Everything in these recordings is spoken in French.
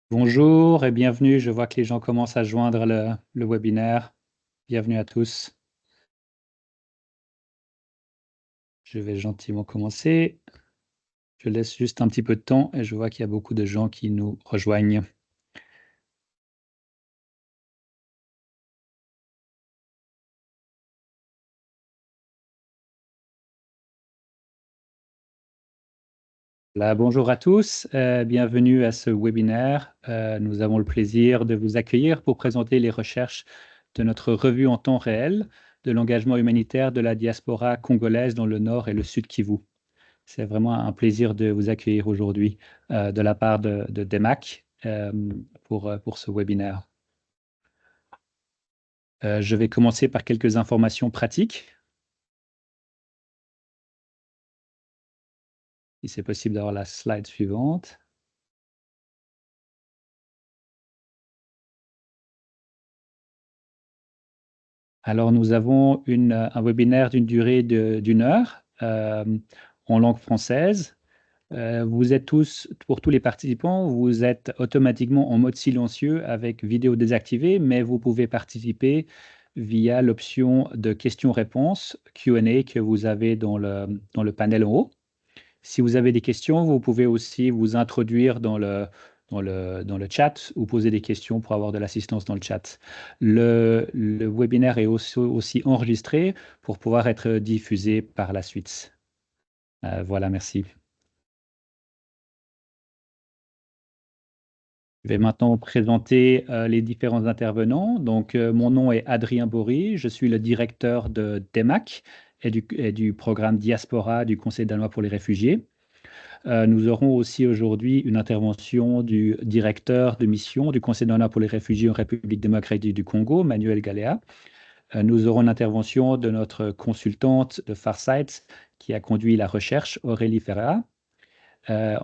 Bonjour et bienvenue. Je vois que les gens commencent à joindre le webinaire. Bienvenue à tous. Je vais gentiment commencer. Je laisse juste un petit peu de temps et je vois qu'il y a beaucoup de gens qui nous rejoignent. Là, bonjour à tous, bienvenue à ce webinaire. Nous avons le plaisir de vous accueillir pour présenter les recherches de notre revue en temps réel de l'engagement humanitaire de la diaspora congolaise dans le nord et le sud Kivu. C'est vraiment un plaisir de vous accueillir aujourd'hui de la part de DEMAC pour ce webinaire. Je vais commencer par quelques informations pratiques. Si c'est possible d'avoir la slide suivante. Alors, nous avons un webinaire d'une durée d'une heure en langue française. Vous êtes tous, pour tous les participants, vous êtes automatiquement en mode silencieux avec vidéo désactivée, mais vous pouvez participer via l'option de questions-réponses Q&A que vous avez dans le panel en haut. Si vous avez des questions, vous pouvez aussi vous introduire dans le chat ou poser des questions pour avoir de l'assistance dans le chat. Le webinaire est aussi enregistré pour pouvoir être diffusé par la suite. Voilà, merci. Je vais maintenant présenter les différents intervenants. Donc, mon nom est Adrien Bory, je suis le directeur de DEMAC et du programme Diaspora du Conseil danois pour les réfugiés. Nous aurons aussi aujourd'hui une intervention du directeur de mission du Conseil danois pour les réfugiés en République démocratique du Congo, Manuel Galea. Nous aurons une intervention de notre consultante de Farsight qui a conduit la recherche, Aurélie Ferreira.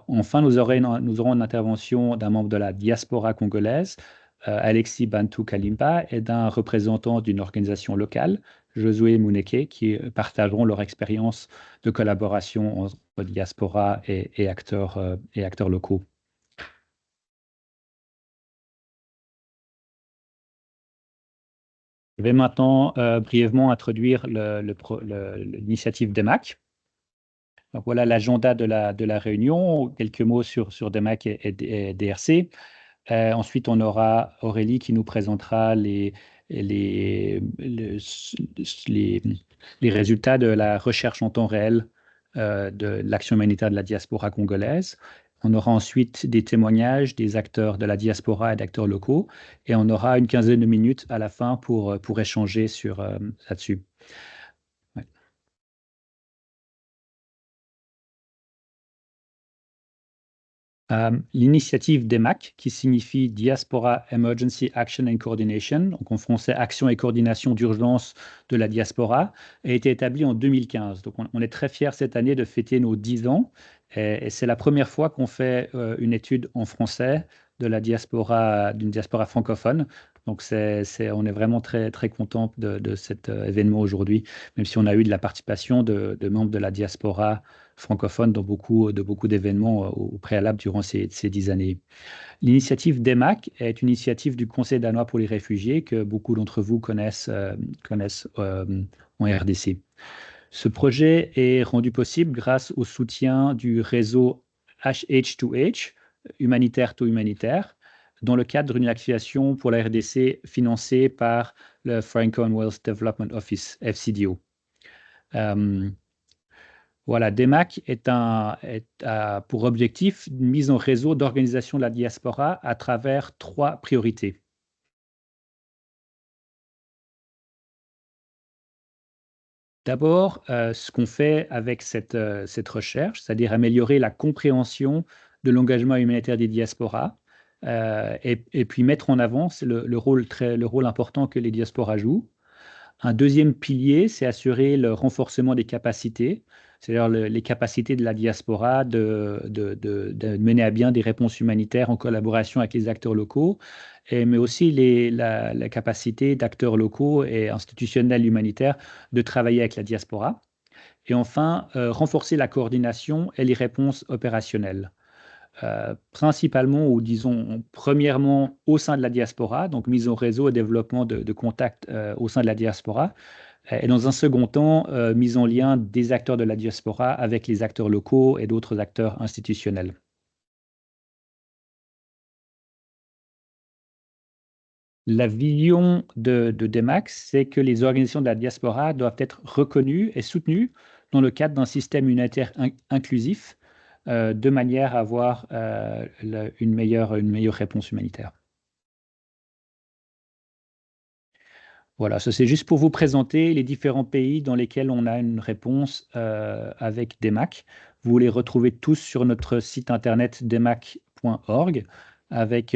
Enfin, nous aurons une intervention d'un membre de la diaspora congolaise, Alexis Bantou Kalimba, et d'un représentant d'une organisation locale, Josué Mouneke, qui partageront leur expérience de collaboration entre diaspora et acteurs locaux. Je vais maintenant brièvement introduire l'initiative DEMAC. Donc voilà l'agenda de la réunion, quelques mots sur DEMAC et DRC. Ensuite, on aura Aurélie qui nous présentera les, les, les- les résultats de la recherche en temps réel de l'action humanitaire de la diaspora congolaise. On aura ensuite des témoignages des acteurs de la diaspora et d'acteurs locaux. Et on aura une quinzaine de minutes à la fin pour échanger là-dessus. Ouais. L'initiative DEMAC, qui signifie Diaspora Emergency Action and Coordination, donc en français Action et coordination d'urgence de la diaspora, a été établie en 2015. Donc on est très fiers cette année de fêter nos 10 ans et c'est la première fois qu'on fait une étude en français de la diaspora, d'une diaspora francophone. Donc on est vraiment très, très content de cet événement aujourd'hui, même si on a eu de la participation de membres de la diaspora francophone dans beaucoup d'événements au préalable durant ces 10 années. L'initiative DEMAC est une initiative du Conseil danois pour les réfugiés que beaucoup d'entre vous connaissent en RDC. Ce projet est rendu possible grâce au soutien du réseau H2H, humanitaire to humanitaire, dans le cadre d'une activation pour la RDC financée par le Franco-Commonwealth Development Office, FCDO. Voilà, DEMAC a pour objectif une mise en réseau d'organisation de la diaspora à travers 3 priorités. D'abord, ce qu'on fait avec cette recherche, c'est-à-dire améliorer la compréhension de l'engagement humanitaire des diasporas, et puis mettre en avant le rôle important que les diasporas jouent. Un deuxième pilier, c'est assurer le renforcement des capacités, c'est-à-dire les capacités de la diaspora de mener à bien des réponses humanitaires en collaboration avec les acteurs locaux, mais aussi la capacité d'acteurs locaux et institutionnels humanitaires de travailler avec la diaspora. Et enfin, renforcer la coordination et les réponses opérationnelles. principalement ou disons premièrement au sein de la diaspora, donc mise au réseau et développement de contacts au sein de la diaspora. Et dans un second temps, mise en lien des acteurs de la diaspora avec les acteurs locaux et d'autres acteurs institutionnels. La vision de DEMAX, c'est que les organisations de la diaspora doivent être reconnues et soutenues dans le cadre d'un système unitaire inclusif, de manière à avoir une meilleure réponse humanitaire. Voilà, ça c'est juste pour vous présenter les différents pays dans lesquels on a une réponse avec DEMAC. Vous les retrouvez tous sur notre site internet demac.org avec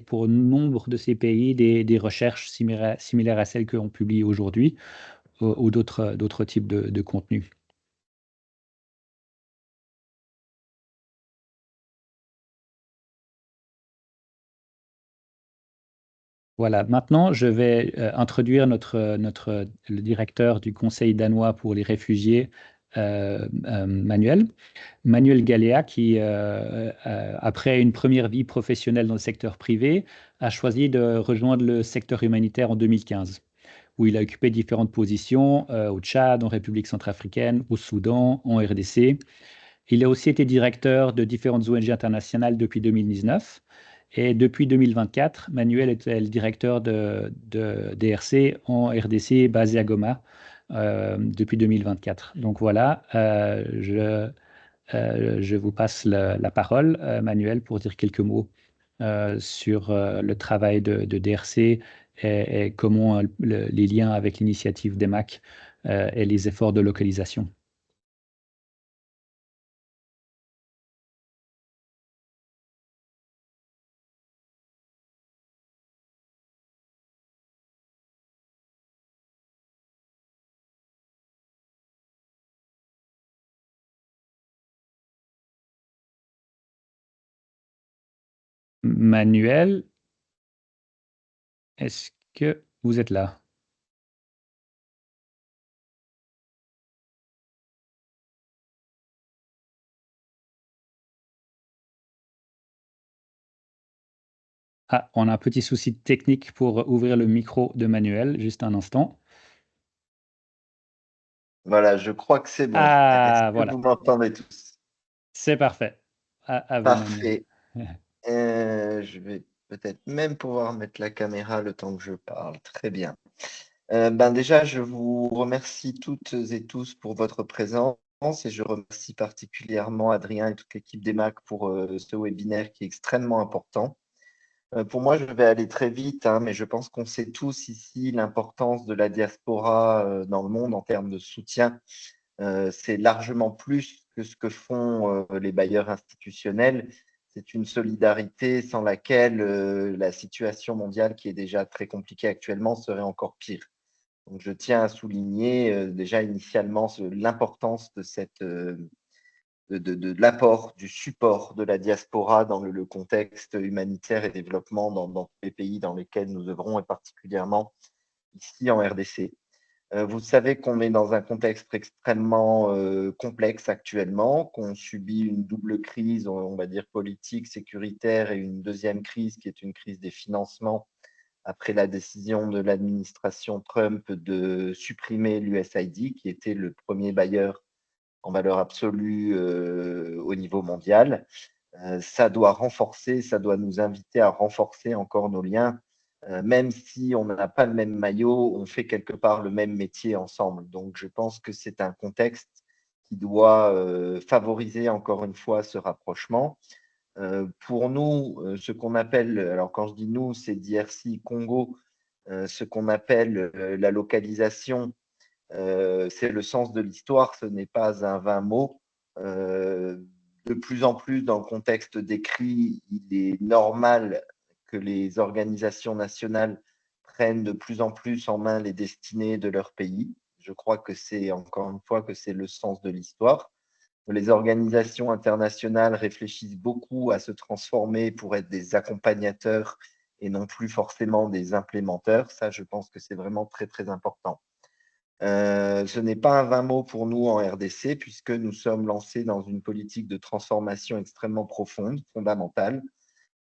pour nombre de ces pays des recherches similaires à celles que l'on publie aujourd'hui ou d'autres types de contenus. Voilà, maintenant je vais introduire le directeur du Conseil danois pour les réfugiés, Manuel. Manuel Galea qui, après une première vie professionnelle dans le secteur privé, a choisi de rejoindre le secteur humanitaire en 2015, où il a occupé différentes positions, au Tchad, en République centrafricaine, au Soudan, en RDC. Il a aussi été directeur de différentes ONG internationales depuis 2019 et depuis 2024, Manuel était le directeur de DRC en RDC basé à Goma, depuis 2024. Donc voilà, je vous passe la parole, Manuel, pour dire quelques mots sur le travail de DRC et comment les liens avec l'initiative DEMAC et les efforts de localisation. Manuel, est-ce que vous êtes là? Ah, on a un petit souci technique pour ouvrir le micro de Manuel, juste un instant. Voilà, je crois que c'est bon. Est-ce Ah, que vous voilà, m'entendez tous? c'est parfait. À vous, Manuel. Parfait. Je vais peut-être même pouvoir mettre la caméra le temps que je parle. Très bien. Ben déjà, je vous remercie toutes et tous pour votre présence et je remercie particulièrement Adrien et toute l'équipe d'EMAC pour ce webinaire qui est extrêmement important. Pour moi, je vais aller très vite, hein, mais je pense qu'on sait tous ici l'importance de la diaspora dans le monde en termes de soutien. C'est largement plus que ce que font les bailleurs institutionnels. C'est une solidarité sans laquelle la situation mondiale, qui est déjà très compliquée actuellement, serait encore pire. Donc, je tiens à souligner déjà initialement l'importance de l'apport, du support de la diaspora dans le contexte humanitaire et développement dans tous les pays dans lesquels nous œuvrons, et particulièrement ici en RDC. Vous savez qu'on est dans un contexte extrêmement complexe actuellement, qu'on subit une double crise, on va dire politique, sécuritaire, et une deuxième crise qui est une crise des financements après la décision de l'administration Trump de supprimer l'USAID, qui était le premier bailleur en valeur absolue au niveau mondial. Ça doit renforcer, ça doit nous inviter à renforcer encore nos liens. Même si on n'a pas le même maillot, on fait quelque part le même métier ensemble. Donc, je pense que c'est un contexte qui doit favoriser encore une fois ce rapprochement. Pour nous, ce qu'on appelle, alors quand je dis nous, c'est DRC Congo, ce qu'on appelle la localisation, c'est le sens de l'histoire, ce n'est pas un vain mot. De plus en plus, dans le contexte décrit, il est normal que les organisations nationales prennent de plus en plus en main les destinées de leur pays. Je crois que c'est, encore une fois, que c'est le sens de l'histoire. Les organisations internationales réfléchissent beaucoup à se transformer pour être des accompagnateurs et non plus forcément des implémenteurs. Ça, je pense que c'est vraiment très, très important. Ce n'est pas un vain mot pour nous en RDC, puisque nous sommes lancés dans une politique de transformation extrêmement profonde, fondamentale,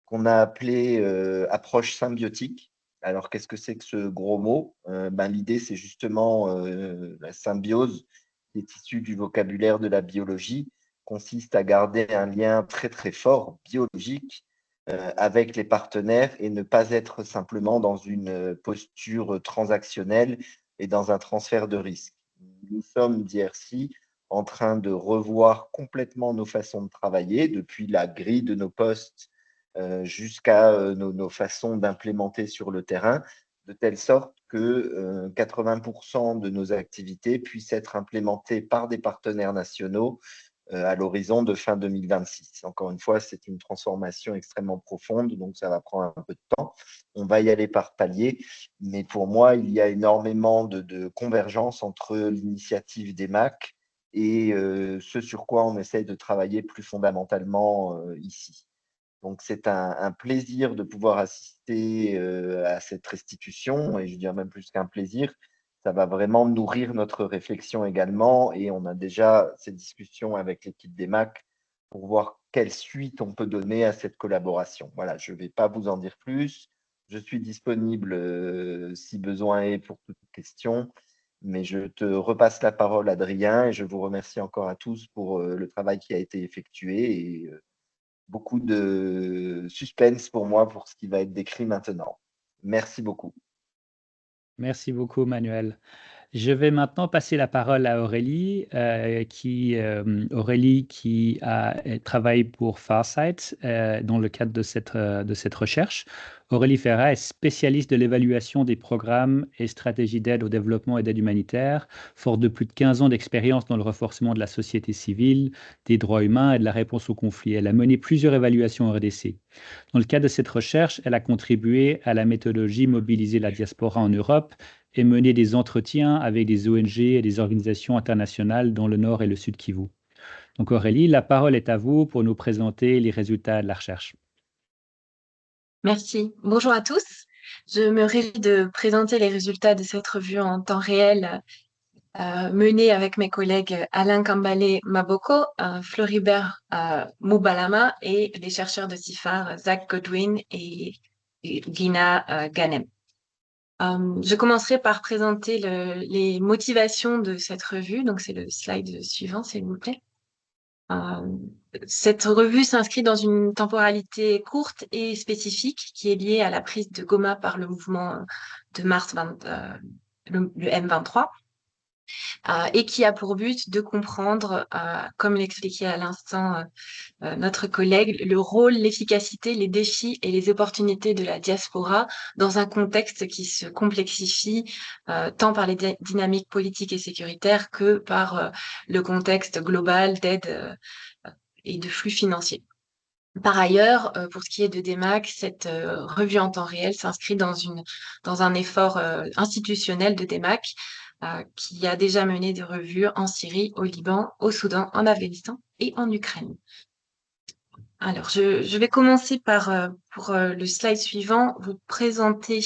qu'on a appelée approche symbiotique. Alors, qu'est-ce que c'est que ce gros mot? L'idée, c'est justement la symbiose qui est issue du vocabulaire de la biologie, consiste à garder un lien très très fort, biologique, avec les partenaires et ne pas être simplement dans une posture transactionnelle et dans un transfert de risque. Nous sommes, DRC, en train de revoir complètement nos façons de travailler, depuis la grille de nos postes jusqu'à nos façons d'implémenter sur le terrain, de telle sorte que 80% de nos activités puissent être implémentées par des partenaires nationaux à l'horizon de fin 2026. Encore une fois, c'est une transformation extrêmement profonde, donc ça va prendre un peu de temps. On va y aller par paliers, mais pour moi, il y a énormément de convergence entre l'initiative des MAC et ce sur quoi on essaye de travailler plus fondamentalement ici. Donc, c'est un plaisir de pouvoir assister à cette restitution, et je dirais même plus qu'un plaisir, ça va vraiment nourrir notre réflexion également, et on a déjà ces discussions avec l'équipe des MAC pour voir quelle suite on peut donner à cette collaboration. Voilà, je ne vais pas vous en dire plus. Je suis disponible si besoin est pour toute question, mais je te repasse la parole, Adrien, et je vous remercie encore à tous pour le travail qui a été effectué, et beaucoup de suspense pour moi pour ce qui va être décrit maintenant. Merci beaucoup. Merci beaucoup, Manuel. Je vais maintenant passer la parole à Aurélie, Aurélie qui travaille pour Farsight dans le cadre de cette recherche. Aurélie Ferrat est spécialiste de l'évaluation des programmes et stratégies d'aide au développement et d'aide humanitaire, forte de plus de 15 ans d'expérience dans le renforcement de la société civile, des droits humains et de la réponse aux conflits. Elle a mené plusieurs évaluations en RDC. Dans le cadre de cette recherche, elle a contribué à la méthodologie Mobiliser la diaspora en Europe et mener des entretiens avec des ONG et des organisations internationales dans le Nord et le Sud Kivu. Donc Aurélie, la parole est à vous pour nous présenter les résultats de la recherche. Merci. Bonjour à tous. Je me réjouis de présenter les résultats de cette revue en temps réel menée avec mes collègues Alain Kambale Maboko, Floribert Moubalama et les chercheurs de CIFAR, Zach Godwin et Gina Ganem. Je commencerai par présenter les motivations de cette revue. Donc, c'est le slide suivant, s'il vous plaît. Cette revue s'inscrit dans une temporalité courte et spécifique qui est liée à la prise de Goma par le mouvement de mars le M23 et qui a pour but de comprendre, comme l'expliquait à l'instant notre collègue, le rôle, l'efficacité, les défis et les opportunités de la diaspora dans un contexte qui se complexifie tant par les dynamiques politiques et sécuritaires que par le contexte global d'aide et de flux financiers. Par ailleurs, pour ce qui est de DEMAC, cette revue en temps réel s'inscrit dans un effort institutionnel de DEMAC qui a déjà mené des revues en Syrie, au Liban, au Soudan, en Afghanistan et en Ukraine. Alors, je vais commencer pour le slide suivant, vous présenter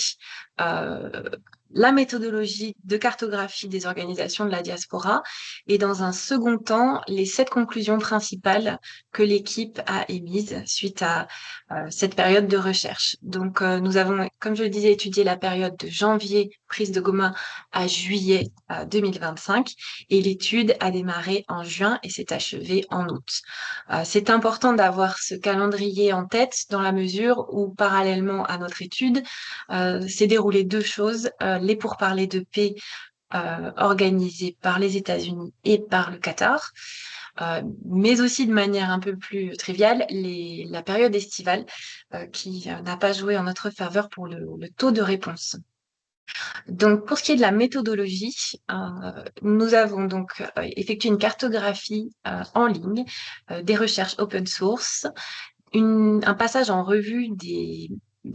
la méthodologie de cartographie des organisations de la diaspora et dans un second temps, les 7 conclusions principales que l'équipe a émises suite à cette période de recherche. Donc, nous avons, comme je le disais, étudié la période de janvier, prise de Goma, à juillet 2025 et l'étude a démarré en juin et s'est achevée en août. C'est important d'avoir ce calendrier en tête dans la mesure où, parallèlement à notre étude, s'est déroulé 2 choses, les pourparlers de paix organisés par les États-Unis et par le Qatar, mais aussi de manière un peu plus triviale, la période estivale qui n'a pas joué en notre faveur pour le taux de réponse. Donc, pour ce qui est de la méthodologie, nous avons donc effectué une cartographie en ligne des recherches open source, un passage en revue des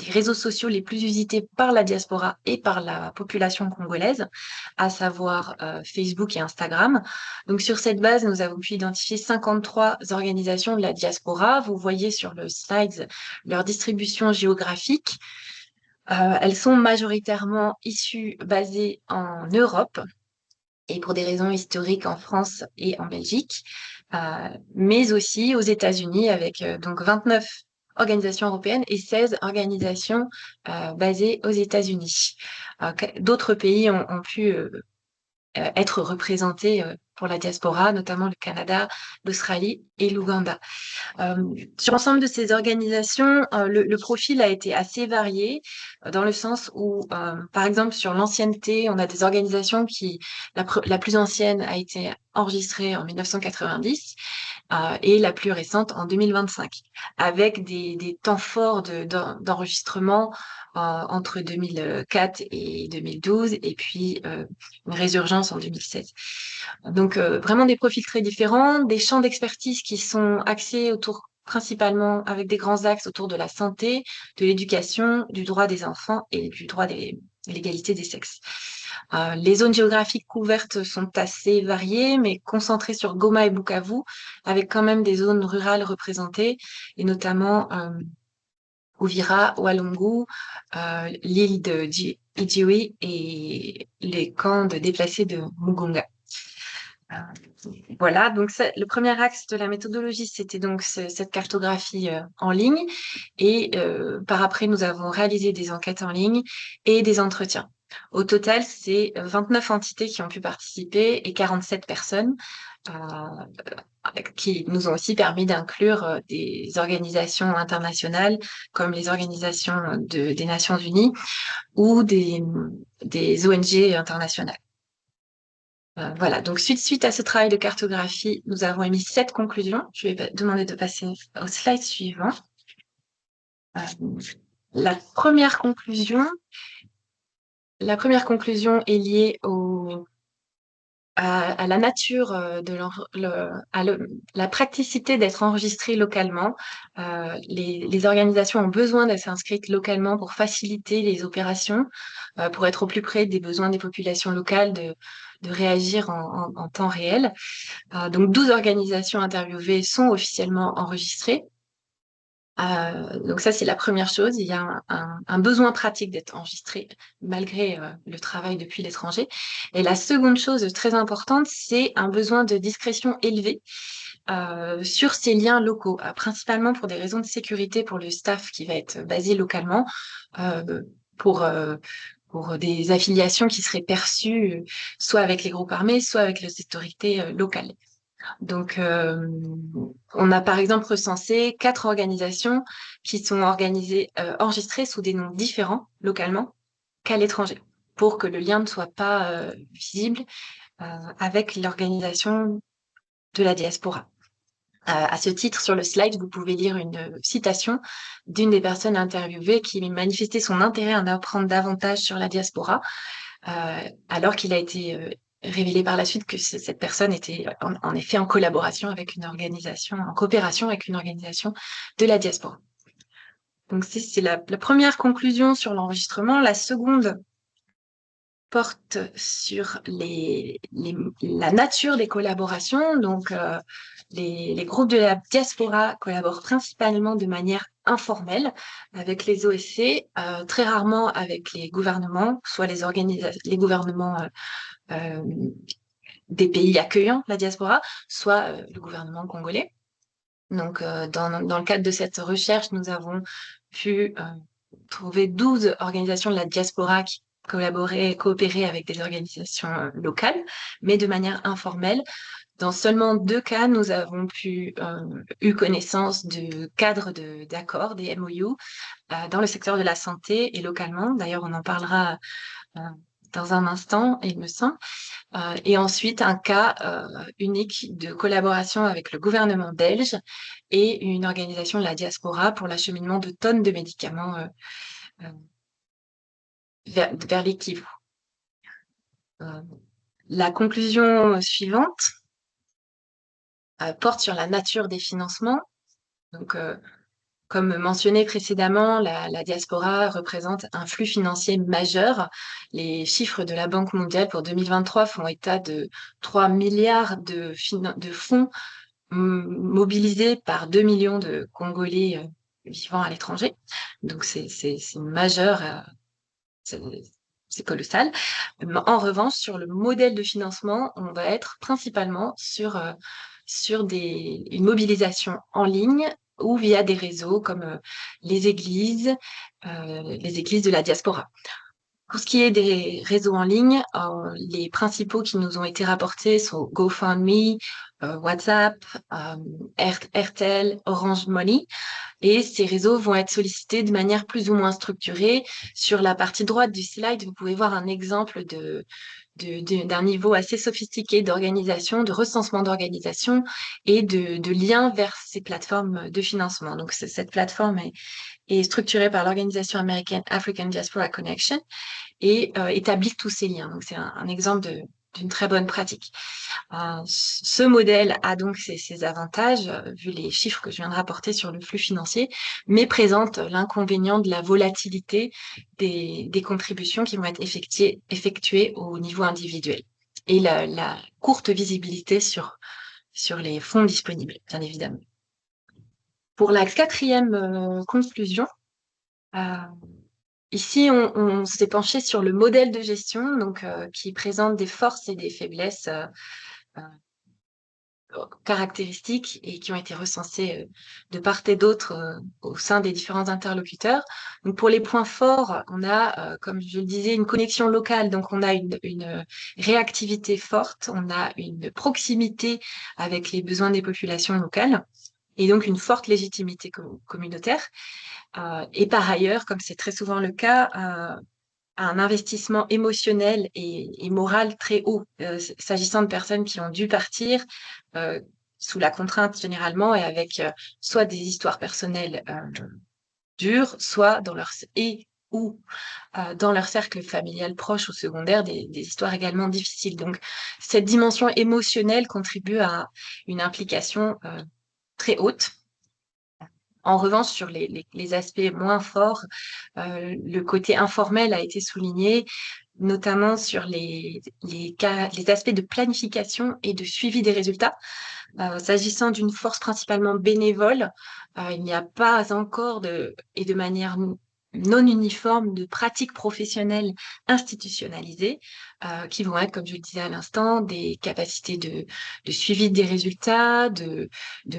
réseaux sociaux les plus usités par la diaspora et par la population congolaise, à savoir Facebook et Instagram. Donc, sur cette base, nous avons pu identifier 53 organisations de la diaspora. Vous voyez sur le slide leur distribution géographique. Elles sont majoritairement basées en Europe, et pour des raisons historiques en France et en Belgique, mais aussi aux États-Unis avec donc 29 organisations européennes et 16 organisations basées aux États-Unis. D'autres pays ont pu être représentés pour la diaspora, notamment le Canada, l'Australie et l'Ouganda. Sur l'ensemble de ces organisations, le profil a été assez varié dans le sens où, par exemple, sur l'ancienneté, on a des organisations la plus ancienne a été enregistrée en 1990 et la plus récente en 2025, avec des temps forts d'enregistrement entre 2004 et 2012, et puis une résurgence en 2016. Donc, vraiment des profils très différents, des champs d'expertise qui sont axés principalement avec des grands axes autour de la santé, de l'éducation, du droit des enfants et du droit de l'égalité des sexes. Les zones géographiques couvertes sont assez variées, mais concentrées sur Goma et Bukavu, avec quand même des zones rurales représentées, et notamment Uvira, Walungu, l'île de Ijiwi et les camps de déplacés de Mugunga. Voilà, donc le premier axe de la méthodologie, c'était donc cette cartographie en ligne. Et par après, nous avons réalisé des enquêtes en ligne et des entretiens. Au total, c'est 29 entités qui ont pu participer et 47 personnes qui nous ont aussi permis d'inclure des organisations internationales comme les organisations des Nations Unies ou des ONG internationales. Voilà, donc suite à ce travail de cartographie, nous avons émis 7 conclusions. Je vais demander de passer au slide suivant. La première conclusion est liée à la nature la praticité d'être enregistré localement. Les organisations ont besoin d'être inscrites localement pour faciliter les opérations, pour être au plus près des besoins des populations locales, de réagir en temps réel. Donc 12 organisations interviewées sont officiellement enregistrées. Donc ça, c'est la première chose. Il y a un besoin pratique d'être enregistré malgré le travail depuis l'étranger. Et la seconde chose très importante, c'est un besoin de discrétion élevé sur ces liens locaux, principalement pour des raisons de sécurité pour le staff qui va être basé localement, pour des affiliations qui seraient perçues soit avec les groupes armés, soit avec les autorités locales. Donc, on a par exemple recensé 4 organisations qui sont enregistrées sous des noms différents localement qu'à l'étranger, pour que le lien ne soit pas visible avec l'organisation de la diaspora. À ce titre, sur le slide, vous pouvez lire une citation d'une des personnes interviewées qui manifestait son intérêt à en apprendre davantage sur la diaspora, alors qu'il a été révélé par la suite que cette personne était en effet en collaboration avec une organisation, en coopération avec une organisation de la diaspora. Donc c'est la première conclusion sur l'enregistrement. La seconde porte sur la nature des collaborations. Donc les groupes de la diaspora collaborent principalement de manière informelle avec les OSC, très rarement avec les gouvernements, soit les gouvernements des pays accueillant la diaspora, soit le gouvernement congolais. Donc, dans le cadre de cette recherche, nous avons pu trouver 12 organisations de la diaspora qui coopéraient avec des organisations locales, mais de manière informelle. Dans seulement 2 cas, nous avons eu connaissance de cadres d'accords, des MOU, dans le secteur de la santé et localement. D'ailleurs, on en parlera dans un instant, il me semble. Et ensuite, un cas unique de collaboration avec le gouvernement belge et une organisation de la diaspora pour l'acheminement de tonnes de médicaments vers les Kivu. La conclusion suivante porte sur la nature des financements. Donc, comme mentionné précédemment, la diaspora représente un flux financier majeur. Les chiffres de la Banque mondiale pour 2023 font état de 3 milliards de fonds mobilisés par 2 millions de Congolais vivant à l'étranger. Donc c'est majeur. c'est colossal. En revanche, sur le modèle de financement, on va être principalement sur une mobilisation en ligne ou via des réseaux comme les églises de la diaspora. Pour ce qui est des réseaux en ligne, les principaux qui nous ont été rapportés sont GoFundMe, WhatsApp, Airtel, Orange Money. Et ces réseaux vont être sollicités de manière plus ou moins structurée. Sur la partie droite du slide, vous pouvez voir un exemple d'un niveau assez sophistiqué d'organisation, de recensement d'organisation et de lien vers ces plateformes de financement. Donc, cette plateforme est structurée par l'organisation américaine African Diaspora Connection et établit tous ces liens. Donc, c'est un exemple d'une très bonne pratique. Ce modèle a donc ses avantages, vu les chiffres que je viens de rapporter sur le flux financier, mais présente l'inconvénient de la volatilité des contributions qui vont être effectuées au niveau individuel et la courte visibilité sur les fonds disponibles, bien évidemment. Pour la quatrième conclusion, ici, on s'est penché sur le modèle de gestion, donc qui présente des forces et des faiblesses caractéristiques et qui ont été recensées de part et d'autre au sein des différents interlocuteurs. Donc pour les points forts, on a, comme je le disais, une connexion locale, donc on a une réactivité forte, on a une proximité avec les besoins des populations locales et donc une forte légitimité communautaire. Et par ailleurs, comme c'est très souvent le cas, un investissement émotionnel et moral très haut, s'agissant de personnes qui ont dû partir sous la contrainte généralement et avec soit des histoires personnelles dures, soit dans leur dans leur cercle familial proche ou secondaire, des histoires également difficiles. Donc, cette dimension émotionnelle contribue à une implication très haute. En revanche, sur les aspects moins forts, le côté informel a été souligné, notamment sur les aspects de planification et de suivi des résultats. S'agissant d'une force principalement bénévole, il n'y a pas encore de manière non uniforme de pratiques professionnelles institutionnalisées qui vont être, comme je le disais à l'instant, des capacités de suivi des résultats, de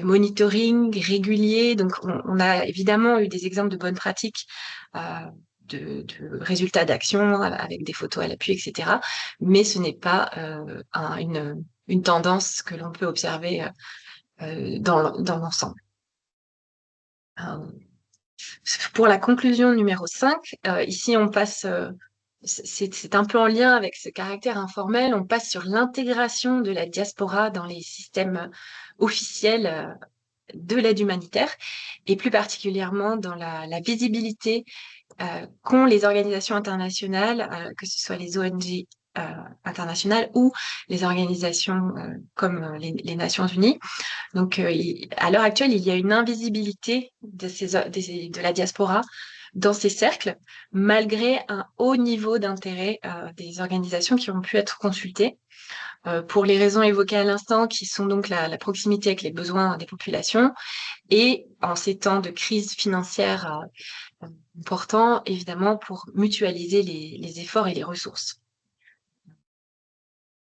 monitoring régulier. Donc, on a évidemment eu des exemples de bonnes pratiques de résultats d'action avec des photos à l'appui, etc. Mais ce n'est pas une tendance que l'on peut observer dans l'ensemble. Pour la conclusion numéro 5, ici on passe, c'est un peu en lien avec ce caractère informel, on passe sur l'intégration de la diaspora dans les systèmes officiels de l'aide humanitaire et plus particulièrement dans la visibilité qu'ont les organisations internationales, que ce soit les ONG internationales ou les organisations comme les Nations Unies. Donc, à l'heure actuelle, il y a une invisibilité de la diaspora dans ces cercles, malgré un haut niveau d'intérêt des organisations qui ont pu être consultées, pour les raisons évoquées à l'instant, qui sont donc la proximité avec les besoins des populations, et en ces temps de crise financière importants, évidemment, pour mutualiser les efforts et les ressources.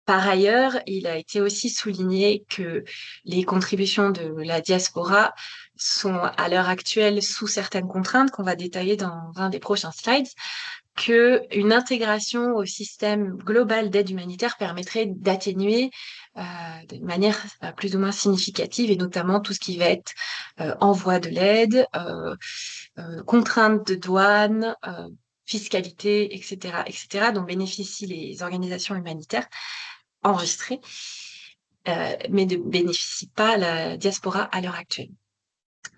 Par ailleurs, il a été aussi souligné que les contributions de la diaspora sont à l'heure actuelle sous certaines contraintes qu'on va détailler dans un des prochains slides, qu'une intégration au système global d'aide humanitaire permettrait d'atténuer de manière plus ou moins significative, et notamment tout ce qui va être envoi de l'aide, contraintes de douane, fiscalité, etc., dont bénéficient les organisations humanitaires enregistrées, mais ne bénéficie pas la diaspora à l'heure actuelle.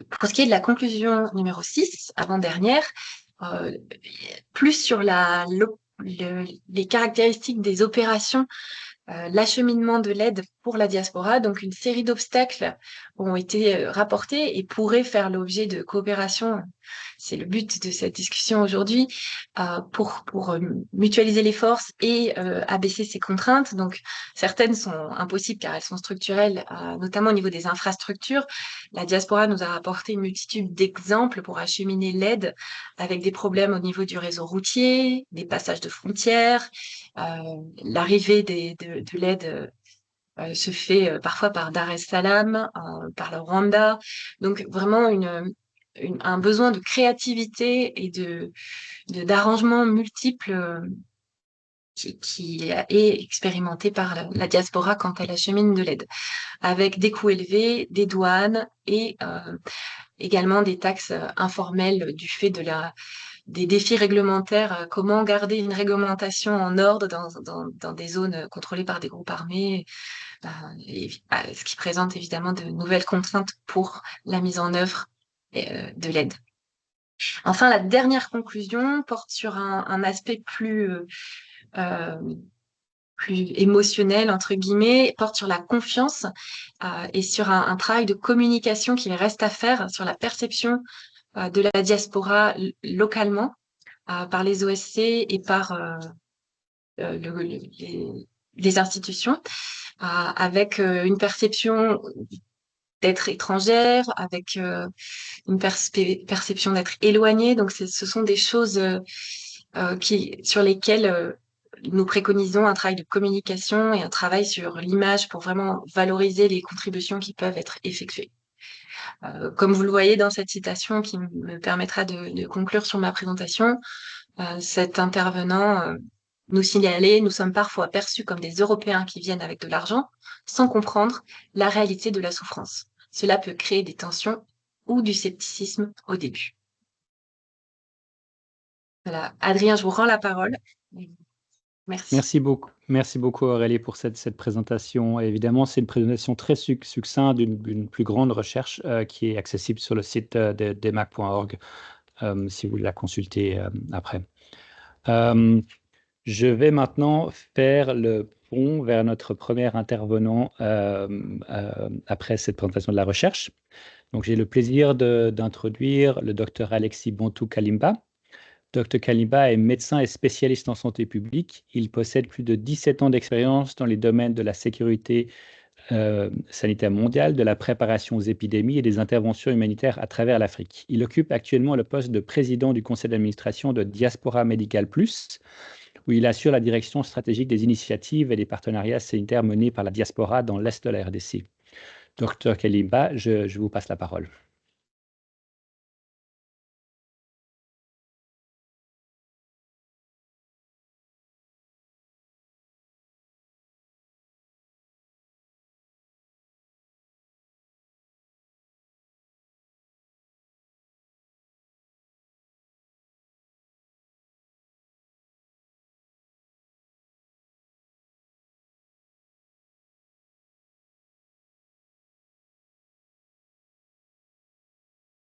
Pour ce qui est de la conclusion numéro 6, avant-dernière, plus sur les caractéristiques des opérations, l'acheminement de l'aide pour la diaspora. Donc, une série d'obstacles ont été rapportés et pourraient faire l'objet de coopération. C'est le but de cette discussion aujourd'hui, pour mutualiser les forces et abaisser ces contraintes. Donc, certaines sont impossibles car elles sont structurelles, notamment au niveau des infrastructures. La diaspora nous a apporté une multitude d'exemples pour acheminer l'aide avec des problèmes au niveau du réseau routier, des passages de frontières. L'arrivée de l'aide se fait parfois par Dar es Salaam, par le Rwanda. Donc vraiment un besoin de créativité et d'arrangements multiples qui est expérimenté par la diaspora quand elle achemine de l'aide, avec des coûts élevés, des douanes et également des taxes informelles du fait des défis réglementaires. Comment garder une réglementation en ordre dans des zones contrôlées par des groupes armés, ce qui présente évidemment de nouvelles contraintes pour la mise en œuvre de l'aide. Enfin, la dernière conclusion porte sur un aspect plus émotionnel, entre guillemets, porte sur la confiance et sur un travail de communication qu'il reste à faire sur la perception de la diaspora localement par les OSC et par les institutions, avec une perception d'être étrangère, avec une perception d'être éloignée. Donc, ce sont des choses sur lesquelles nous préconisons un travail de communication et un travail sur l'image pour vraiment valoriser les contributions qui peuvent être effectuées. Comme vous le voyez dans cette citation qui me permettra de conclure sur ma présentation, cet intervenant nous signalait: nous sommes parfois perçus comme des Européens qui viennent avec de l'argent sans comprendre la réalité de la souffrance. Cela peut créer des tensions ou du scepticisme au début. Voilà. Adrien, je vous rends la parole. Merci. Merci beaucoup Aurélie pour cette présentation. Et évidemment, c'est une présentation très succincte d'une plus grande recherche qui est accessible sur le site d'EMAC.org si vous voulez la consulter après. Je vais maintenant faire le pont vers notre premier intervenant après cette présentation de la recherche. Donc, j'ai le plaisir d'introduire le docteur Alexis Bontou Kalimba. Dr Kalimba est médecin et spécialiste en santé publique. Il possède plus de 17 ans d'expérience dans les domaines de la sécurité sanitaire mondiale, de la préparation aux épidémies et des interventions humanitaires à travers l'Afrique. Il occupe actuellement le poste de président du conseil d'administration de Diaspora Medical Plus, où il assure la direction stratégique des initiatives et des partenariats sanitaires menés par la diaspora dans l'Est de la RDC. Dr Kalimba, je vous passe la parole.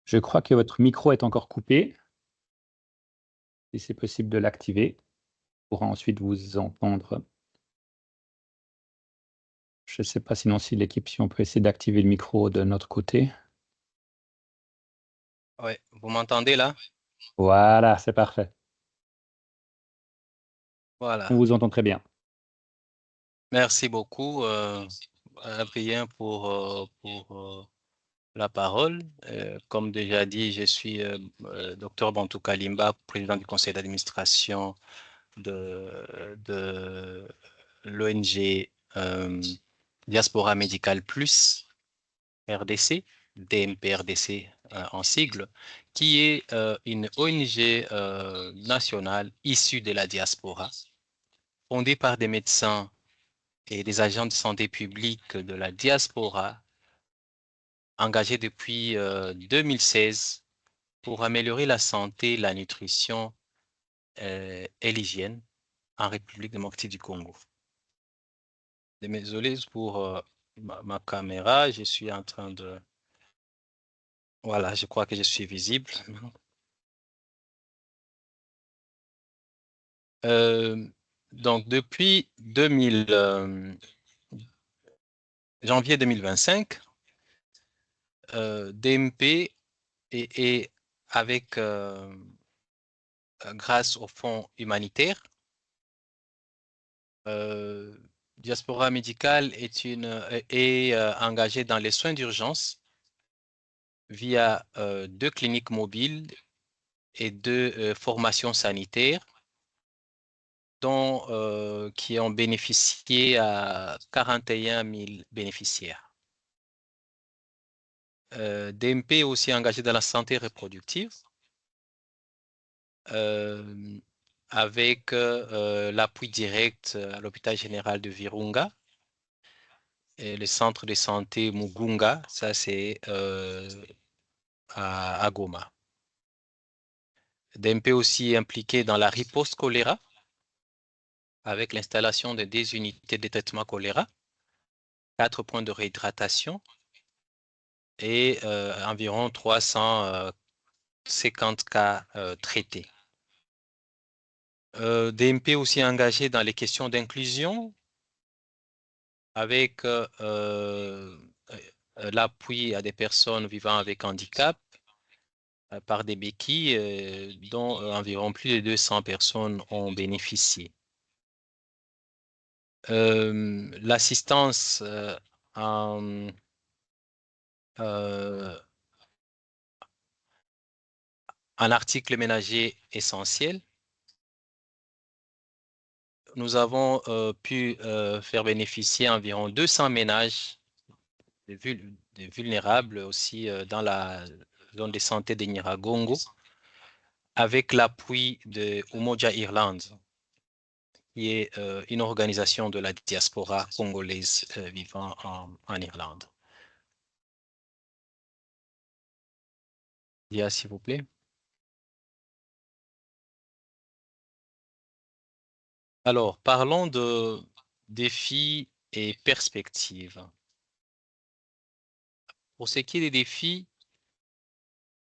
Je crois que votre micro est encore coupé. Si c'est possible de l'activer, on pourra ensuite vous entendre. Je ne sais pas sinon si l'équipe, si on peut essayer d'activer le micro de notre côté. Oui, vous m'entendez là? Voilà, c'est parfait. Voilà. On vous entend très bien. Merci beaucoup, Adrien, pour la parole. Comme déjà dit, je suis Dr Bontou Kalimba, président du conseil d'administration de l'ONG Diaspora Medical Plus RDC, DMP-RDC en sigle, qui est une ONG nationale issue de la diaspora, fondée par des médecins et des agents de santé publique de la diaspora, engagés depuis 2016 pour améliorer la santé, la nutrition et l'hygiène en République démocratique du Congo. Désolé pour ma caméra, je suis en train de... Voilà, je crois que je suis visible. Donc, depuis janvier 2025, DMP et avec, grâce au fonds humanitaire, Diaspora Médicale est engagée dans les soins d'urgence via 2 cliniques mobiles et 2 formations sanitaires qui ont bénéficié à 41 000 bénéficiaires. DMP est aussi engagé dans la santé reproductive avec l'appui direct à l'hôpital général de Virunga et le centre de santé Mugunga, ça c'est à Goma. DMP aussi est impliqué dans la riposte choléra avec l'installation de 10 unités de traitement choléra, 4 points de réhydratation et environ 350 cas traités. DMP aussi engagé dans les questions d'inclusion avec l'appui à des personnes vivant avec handicap par des béquilles dont environ plus de 200 personnes ont bénéficié. L'assistance en articles ménagers essentiels. Nous avons pu faire bénéficier environ 200 ménages de vulnérables aussi dans la zone de santé de Nyiragongo avec l'appui de Umoja Irlande, qui est une organisation de la diaspora congolaise vivant en Irlande. Dia, s'il vous plaît. Alors, parlons de défis et perspectives. Pour ce qui est des défis,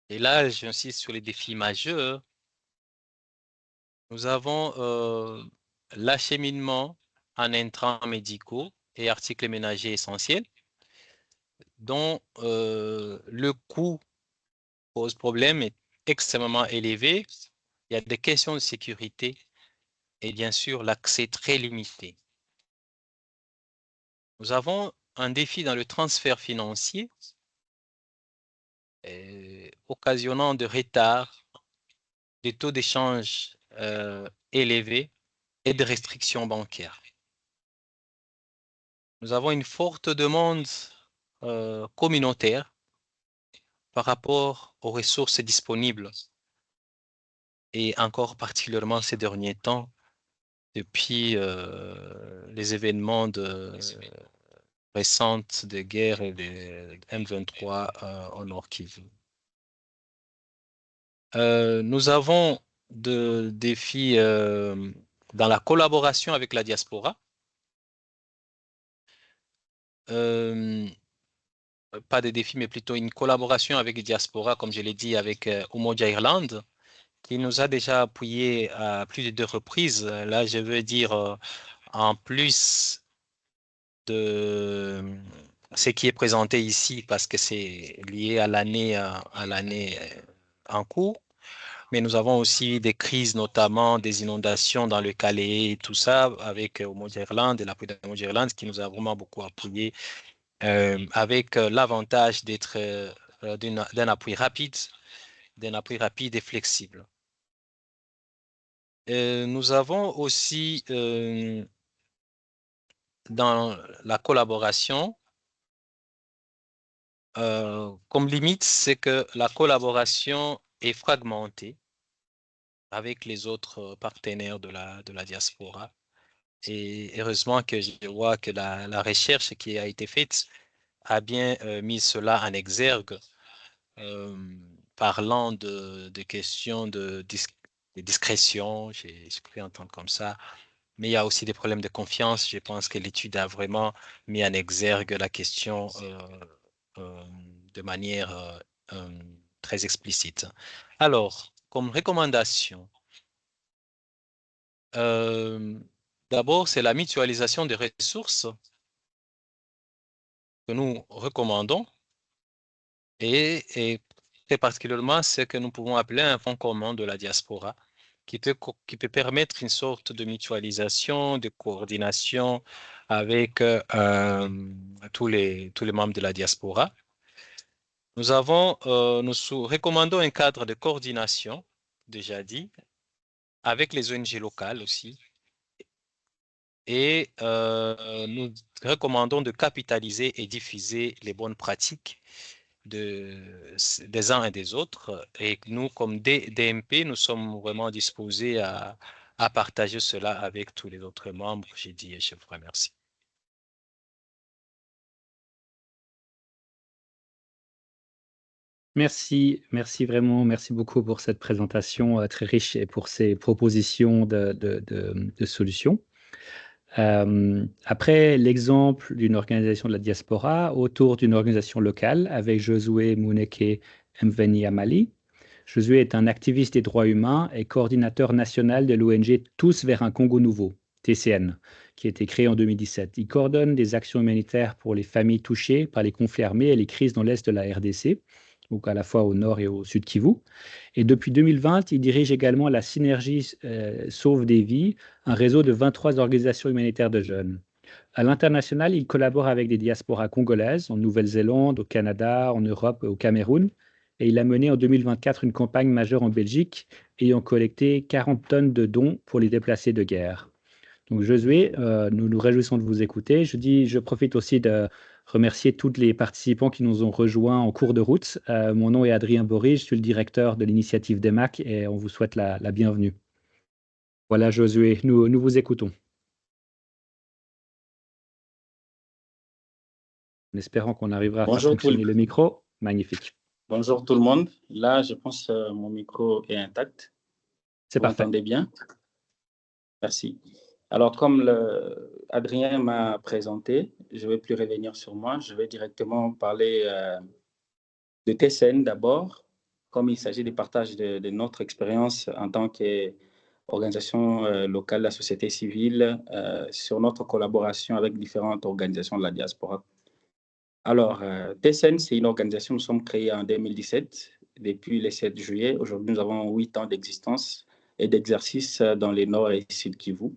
et là, j'insiste sur les défis majeurs, nous avons l'acheminement en intrants médicaux et articles ménagers essentiels, dont le coût pose problème, est extrêmement élevé. Il y a des questions de sécurité et bien sûr l'accès très limité. Nous avons un défi dans le transfert financier, occasionnant de retards, des taux d'échange élevés et de restrictions bancaires. Nous avons une forte demande communautaire par rapport aux ressources disponibles et encore particulièrement ces derniers temps depuis les événements récentes de guerre et de M23 au Nord Kivu. Nous avons des défis dans la collaboration avec la diaspora. Pas des défis, mais plutôt une collaboration avec la diaspora, comme je l'ai dit, avec Umoja Irlande, qui nous a déjà appuyé à plus de 2 reprises. Là, je veux dire, en plus de ce qui est présenté ici, parce que c'est lié à l'année en cours. Mais nous avons aussi des crises, notamment des inondations dans le Calais et tout ça, avec Umoja Irlande et l'appui d'Umoja Irlande, qui nous a vraiment beaucoup appuyé, avec l'avantage d'être d'un appui rapide et flexible. Nous avons aussi dans la collaboration, comme limite, c'est que la collaboration est fragmentée avec les autres partenaires de la diaspora. Et heureusement que je vois que la recherche qui a été faite a bien mis cela en exergue, parlant de questions de discrétion, j'ai pu entendre comme ça. Mais il y a aussi des problèmes de confiance. Je pense que l'étude a vraiment mis en exergue la question de manière très explicite. Alors, comme recommandation, d'abord, c'est la mutualisation des ressources que nous recommandons et très particulièrement ce que nous pouvons appeler un fonds commun de la diaspora qui peut permettre une sorte de mutualisation, de coordination avec tous les membres de la diaspora. Nous recommandons un cadre de coordination, déjà dit, avec les ONG locales aussi. Et nous recommandons de capitaliser et diffuser les bonnes pratiques des uns et des autres. Et nous, comme DMP, nous sommes vraiment disposés à partager cela avec tous les autres membres. J'ai dit et je vous remercie. Merci, merci vraiment, merci beaucoup pour cette présentation très riche et pour ces propositions de solutions. Après l'exemple d'une organisation de la diaspora autour d'une organisation locale avec Josué Mouneke Mveni Amali. Josué est un activiste des droits humains et coordinateur national de l'ONG Tous vers un Congo nouveau, TCN, qui a été créé en 2017. Il coordonne des actions humanitaires pour les familles touchées par les conflits armés et les crises dans l'est de la RDC, donc à la fois au nord et au sud Kivu. Et depuis 2020, il dirige également la Synergie Sauve des Vies, un réseau de 23 organisations humanitaires de jeunes. À l'international, il collabore avec des diasporas congolaises en Nouvelle-Zélande, au Canada, en Europe et au Cameroun. Et il a mené en 2024 une campagne majeure en Belgique, ayant collecté 40 tonnes de dons pour les déplacés de guerre. Donc Josué, nous nous réjouissons de vous écouter. Je profite aussi de remercier tous les participants qui nous ont rejoints en cours de route. Mon nom est Adrien Bory, je suis le directeur de l'initiative DEMAC et on vous souhaite la bienvenue. Voilà Josué, nous vous écoutons. En espérant qu'on arrivera à faire fonctionner le micro. Magnifique. Bonjour tout le monde. Là, je pense que mon micro est intact. C'est parfait. Vous m'entendez bien? Merci. Alors, comme Adrien m'a présenté, je ne vais plus revenir sur moi. Je vais directement parler de TCN d'abord, comme il s'agit du partage de notre expérience en tant qu'organisation locale de la société civile sur notre collaboration avec différentes organisations de la diaspora. Alors, TCN, c'est une organisation, nous sommes créés en 2017, depuis le 7 juillet. Aujourd'hui, nous avons 8 ans d'existence et d'exercice dans les Nord et Sud Kivu.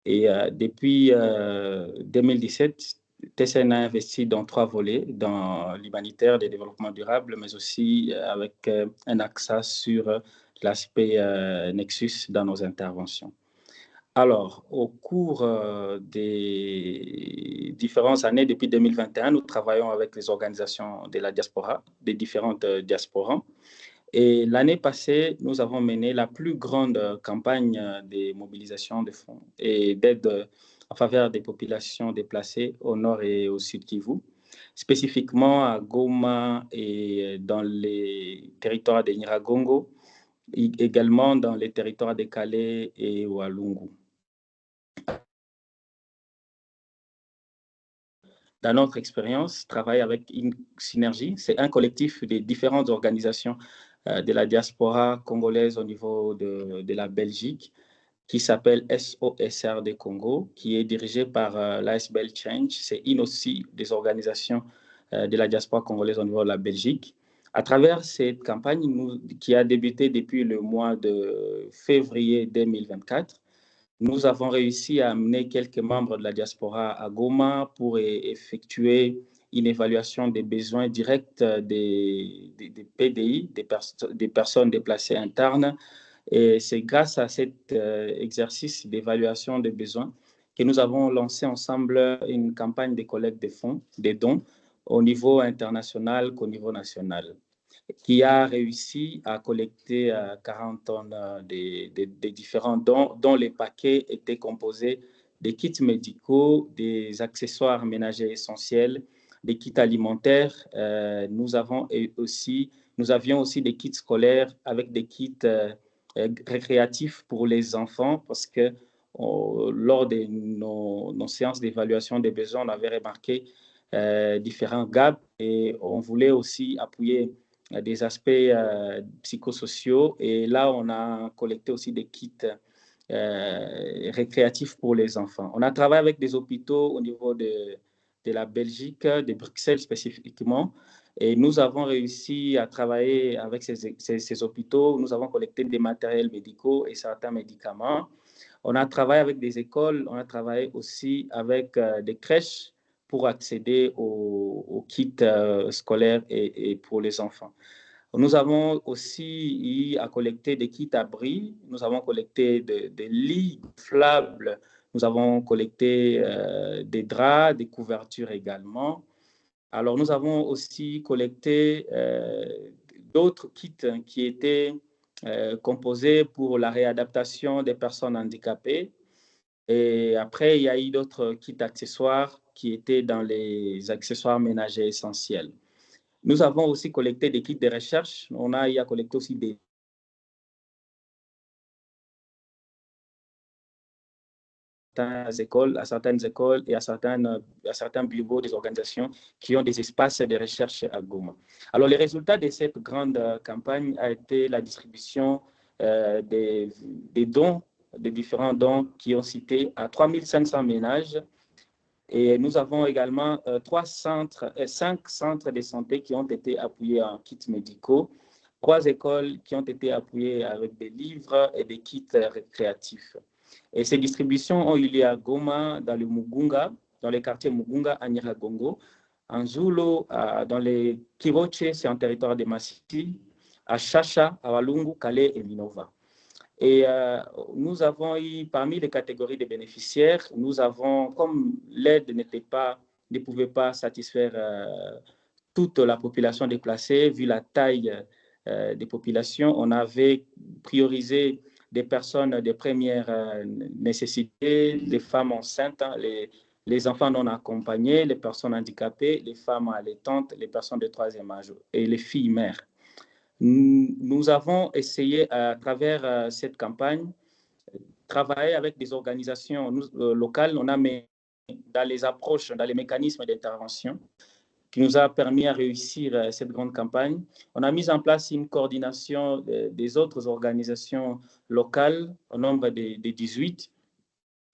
Et depuis 2017, TCN a investi dans 3 volets, dans l'humanitaire, le développement durable, mais aussi avec un accent sur l'aspect Nexus dans nos interventions. Alors, au cours des différentes années, depuis 2021, nous travaillons avec les organisations de la diaspora, des différentes diasporas. Et l'année passée, nous avons mené la plus grande campagne de mobilisation de fonds et d'aide en faveur des populations déplacées au nord et au sud Kivu, spécifiquement à Goma et dans les territoires de Nyiragongo, également dans les territoires de Calais et Walungu. Dans notre expérience, travailler avec une synergie, c'est un collectif des différentes organisations de la diaspora congolaise au niveau de la Belgique, qui s'appelle SOSRD Congo, qui est dirigé par l'ASBL Change. C'est une aussi des organisations de la diaspora congolaise au niveau de la Belgique. À travers cette campagne qui a débuté depuis le mois de février 2024, nous avons réussi à amener quelques membres de la diaspora à Goma pour effectuer une évaluation des besoins directs des PDI, des personnes déplacées internes. Et c'est grâce à cet exercice d'évaluation des besoins que nous avons lancé ensemble une campagne de collecte de fonds, des dons, au niveau international qu'au niveau national, qui a réussi à collecter 40 tonnes des différents dons, dont les paquets étaient composés des kits médicaux, des accessoires ménagers essentiels, des kits alimentaires. Nous avions aussi des kits scolaires avec des kits récréatifs pour les enfants parce que lors de nos séances d'évaluation des besoins, on avait remarqué différents gaps et on voulait aussi appuyer des aspects psychosociaux. Et là, on a collecté aussi des kits récréatifs pour les enfants. On a travaillé avec des hôpitaux au niveau de de la Belgique, de Bruxelles spécifiquement. Et nous avons réussi à travailler avec ces hôpitaux. Nous avons collecté des matériels médicaux et certains médicaments. On a travaillé avec des écoles, on a travaillé aussi avec des crèches pour accéder aux kits scolaires et pour les enfants. Nous avons aussi eu à collecter des kits abris, nous avons collecté des lits gonflables, nous avons collecté des draps, des couvertures également. Alors, nous avons aussi collecté d'autres kits qui étaient composés pour la réadaptation des personnes handicapées. Et après, il y a eu d'autres kits accessoires qui étaient dans les accessoires ménagers essentiels. Nous avons aussi collecté des kits de recherche. On a eu à collecter aussi des à certaines écoles et à certains bureaux des organisations qui ont des espaces de recherche à Goma. Alors, les résultats de cette grande campagne a été la distribution des dons, des différents dons qui ont cité à 3500 ménages. Et nous avons également 5 centres de santé qui ont été appuyés en kits médicaux, 3 écoles qui ont été appuyées avec des livres et des kits récréatifs. Et ces distributions ont eu lieu à Goma, dans le Mugunga, dans les quartiers Mugunga, à Nyiragongo, en Zulu, dans les Kiroche, c'est en territoire de Masisi, à Chacha, à Walungu, Calais et Minova. Et nous avons eu, parmi les catégories de bénéficiaires, nous avons, comme l'aide ne pouvait pas satisfaire toute la population déplacée, vu la taille des populations, on avait priorisé des personnes de première nécessité, les femmes enceintes, les enfants non accompagnés, les personnes handicapées, les femmes allaitantes, les personnes de troisième âge et les filles mères. Nous avons essayé à travers cette campagne travailler avec des organisations locales. On a mis dans les approches, dans les mécanismes d'intervention qui nous a permis à réussir cette grande campagne. On a mis en place une coordination des autres organisations locales au nombre de 18.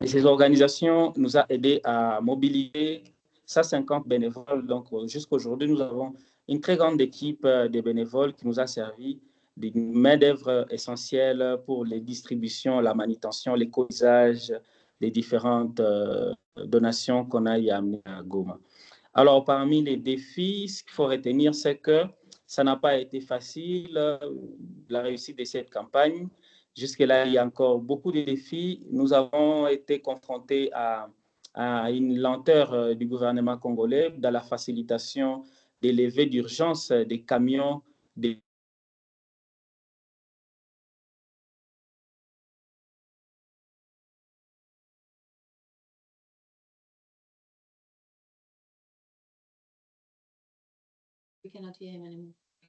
Et ces organisations nous ont aidés à mobiliser 150 bénévoles. Donc, jusqu'à aujourd'hui, nous avons une très grande équipe de bénévoles qui nous a servi de main-d'œuvre essentielle pour les distributions, la manutention, l'éco-usage des différentes donations qu'on a y amenées à Goma. Alors, parmi les défis, ce qu'il faut retenir, c'est que ça n'a pas été facile, la réussite de cette campagne. Jusque-là, il y a encore beaucoup de défis. Nous avons été confrontés à une lenteur du gouvernement congolais dans la facilitation des levées d'urgence des camions, des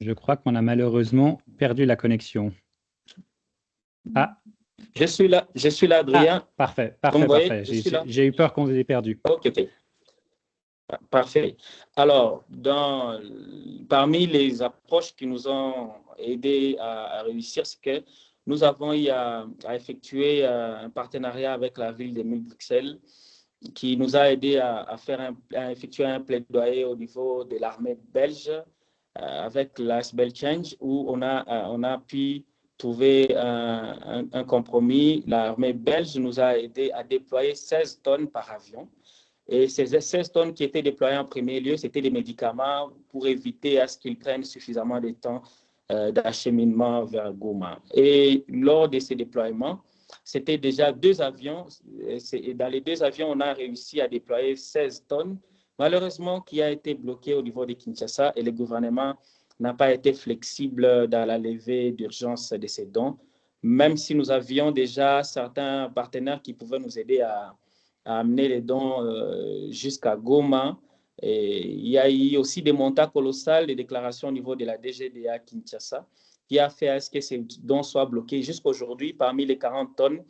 Je crois qu'on a malheureusement perdu la connexion. Ah, Je suis là, Adrien. ah, parfait. Voyez, J'ai eu peur qu'on les ait perdus. OK. Parfait. Alors, parmi les approches qui nous ont aidés à réussir, c'est que nous avons eu à effectuer un partenariat avec la ville de Bruxelles qui nous a aidés à effectuer un plaidoyer au niveau de l'armée belge avec l'ASBEL Change où on a pu trouver un compromis. L'armée belge nous a aidés à déployer 16 tonnes par avion. Et ces 16 tonnes qui étaient déployées en premier lieu, c'était des médicaments pour éviter à ce qu'ils prennent suffisamment de temps d'acheminement vers Goma. Et lors de ces déploiements, c'était déjà 2 avions. Et dans les 2 avions, on a réussi à déployer 16 tonnes. Malheureusement, qui a été bloqué au niveau de Kinshasa et le gouvernement n'a pas été flexible dans la levée d'urgence de ces dons, même si nous avions déjà certains partenaires qui pouvaient nous aider à amener les dons jusqu'à Goma. Et il y a eu aussi des montants colossaux de déclarations au niveau de la DGDA Kinshasa qui a fait à ce que ces dons soient bloqués. Jusqu'à aujourd'hui, parmi les 40 tonnes,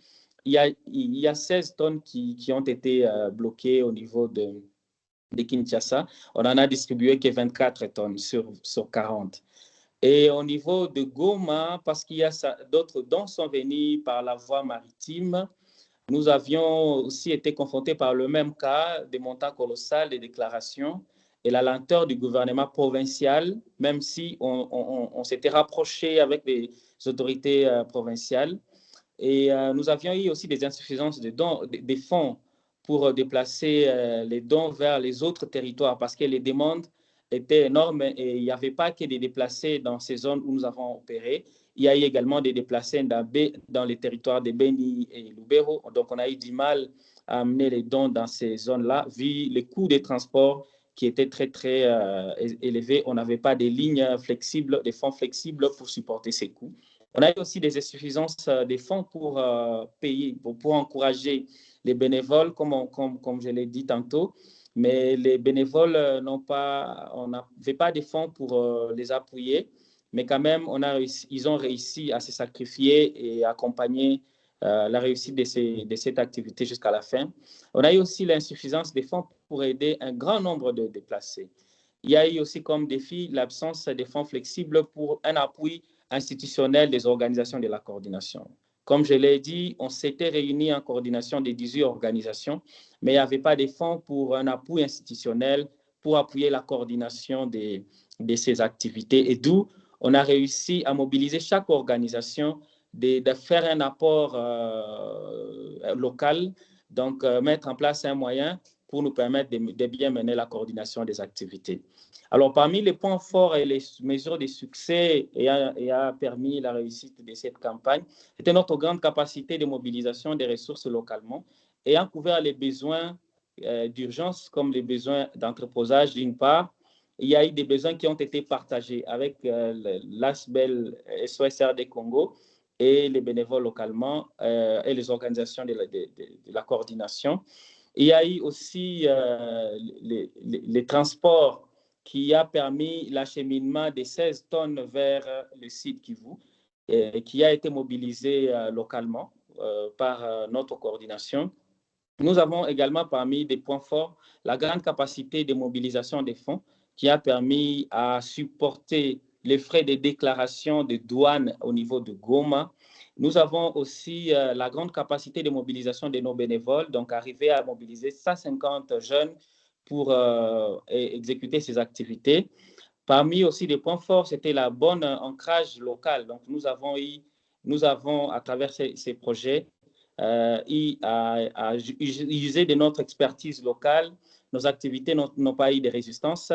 il y a 16 tonnes qui ont été bloquées au niveau de Kinshasa. On en a distribué que 24 tonnes sur 40. Et au niveau de Goma, parce qu'il y a d'autres dons sont venus par la voie maritime, Nous avions aussi été confrontés par le même cas, des montants colossaux des déclarations et la lenteur du gouvernement provincial, même si on s'était rapproché avec les autorités provinciales. Et nous avions eu aussi des insuffisances de dons, des fonds pour déplacer les dons vers les autres territoires parce que les demandes étaient énormes et il n'y avait pas que des déplacés dans ces zones où nous avons opéré. Il y a eu également des déplacés dans les territoires de Beni et Lubero. Donc, on a eu du mal à amener les dons dans ces zones-là, vu les coûts des transports qui étaient très, très élevés. On n'avait pas des lignes flexibles, des fonds flexibles pour supporter ces coûts. On a eu aussi des insuffisances des fonds pour payer, pour encourager les bénévoles, comme je l'ai dit tantôt. Mais les bénévoles on n'avait pas de fonds pour les appuyer. Mais quand même, ils ont réussi à se sacrifier et accompagner la réussite de cette activité jusqu'à la fin. On a eu aussi l'insuffisance des fonds pour aider un grand nombre de déplacés. Il y a eu aussi comme défi l'absence des fonds flexibles pour un appui institutionnel des organisations de la coordination. Comme je l'ai dit, on s'était réunis en coordination des 18 organisations, mais il n'y avait pas de fonds pour un appui institutionnel pour appuyer la coordination de ces activités. Et d'où on a réussi à mobiliser chaque organisation de faire un apport local, donc mettre en place un moyen pour nous permettre de bien mener la coordination des activités. Alors, parmi les points forts et les mesures de succès ayant permis la réussite de cette campagne, c'était notre grande capacité de mobilisation des ressources localement, ayant couvert les besoins d'urgence comme les besoins d'entreposage d'une part. Il y a eu des besoins qui ont été partagés avec l'ASBEL SOSRD Congo et les bénévoles localement et les organisations de la coordination. Il y a eu aussi les transports qui a permis l'acheminement de 16 tonnes vers le site Kivu et qui a été mobilisé localement par notre coordination. Nous avons également parmi des points forts la grande capacité de mobilisation des fonds qui a permis à supporter les frais de déclaration de douane au niveau de Goma. Nous avons aussi la grande capacité de mobilisation de nos bénévoles, donc arriver à mobiliser 150 jeunes pour exécuter ces activités. Parmi aussi des points forts, c'était la bonne ancrage local. Donc, nous avons à travers ces projets, à user de notre expertise locale. Nos activités n'ont pas eu de résistance,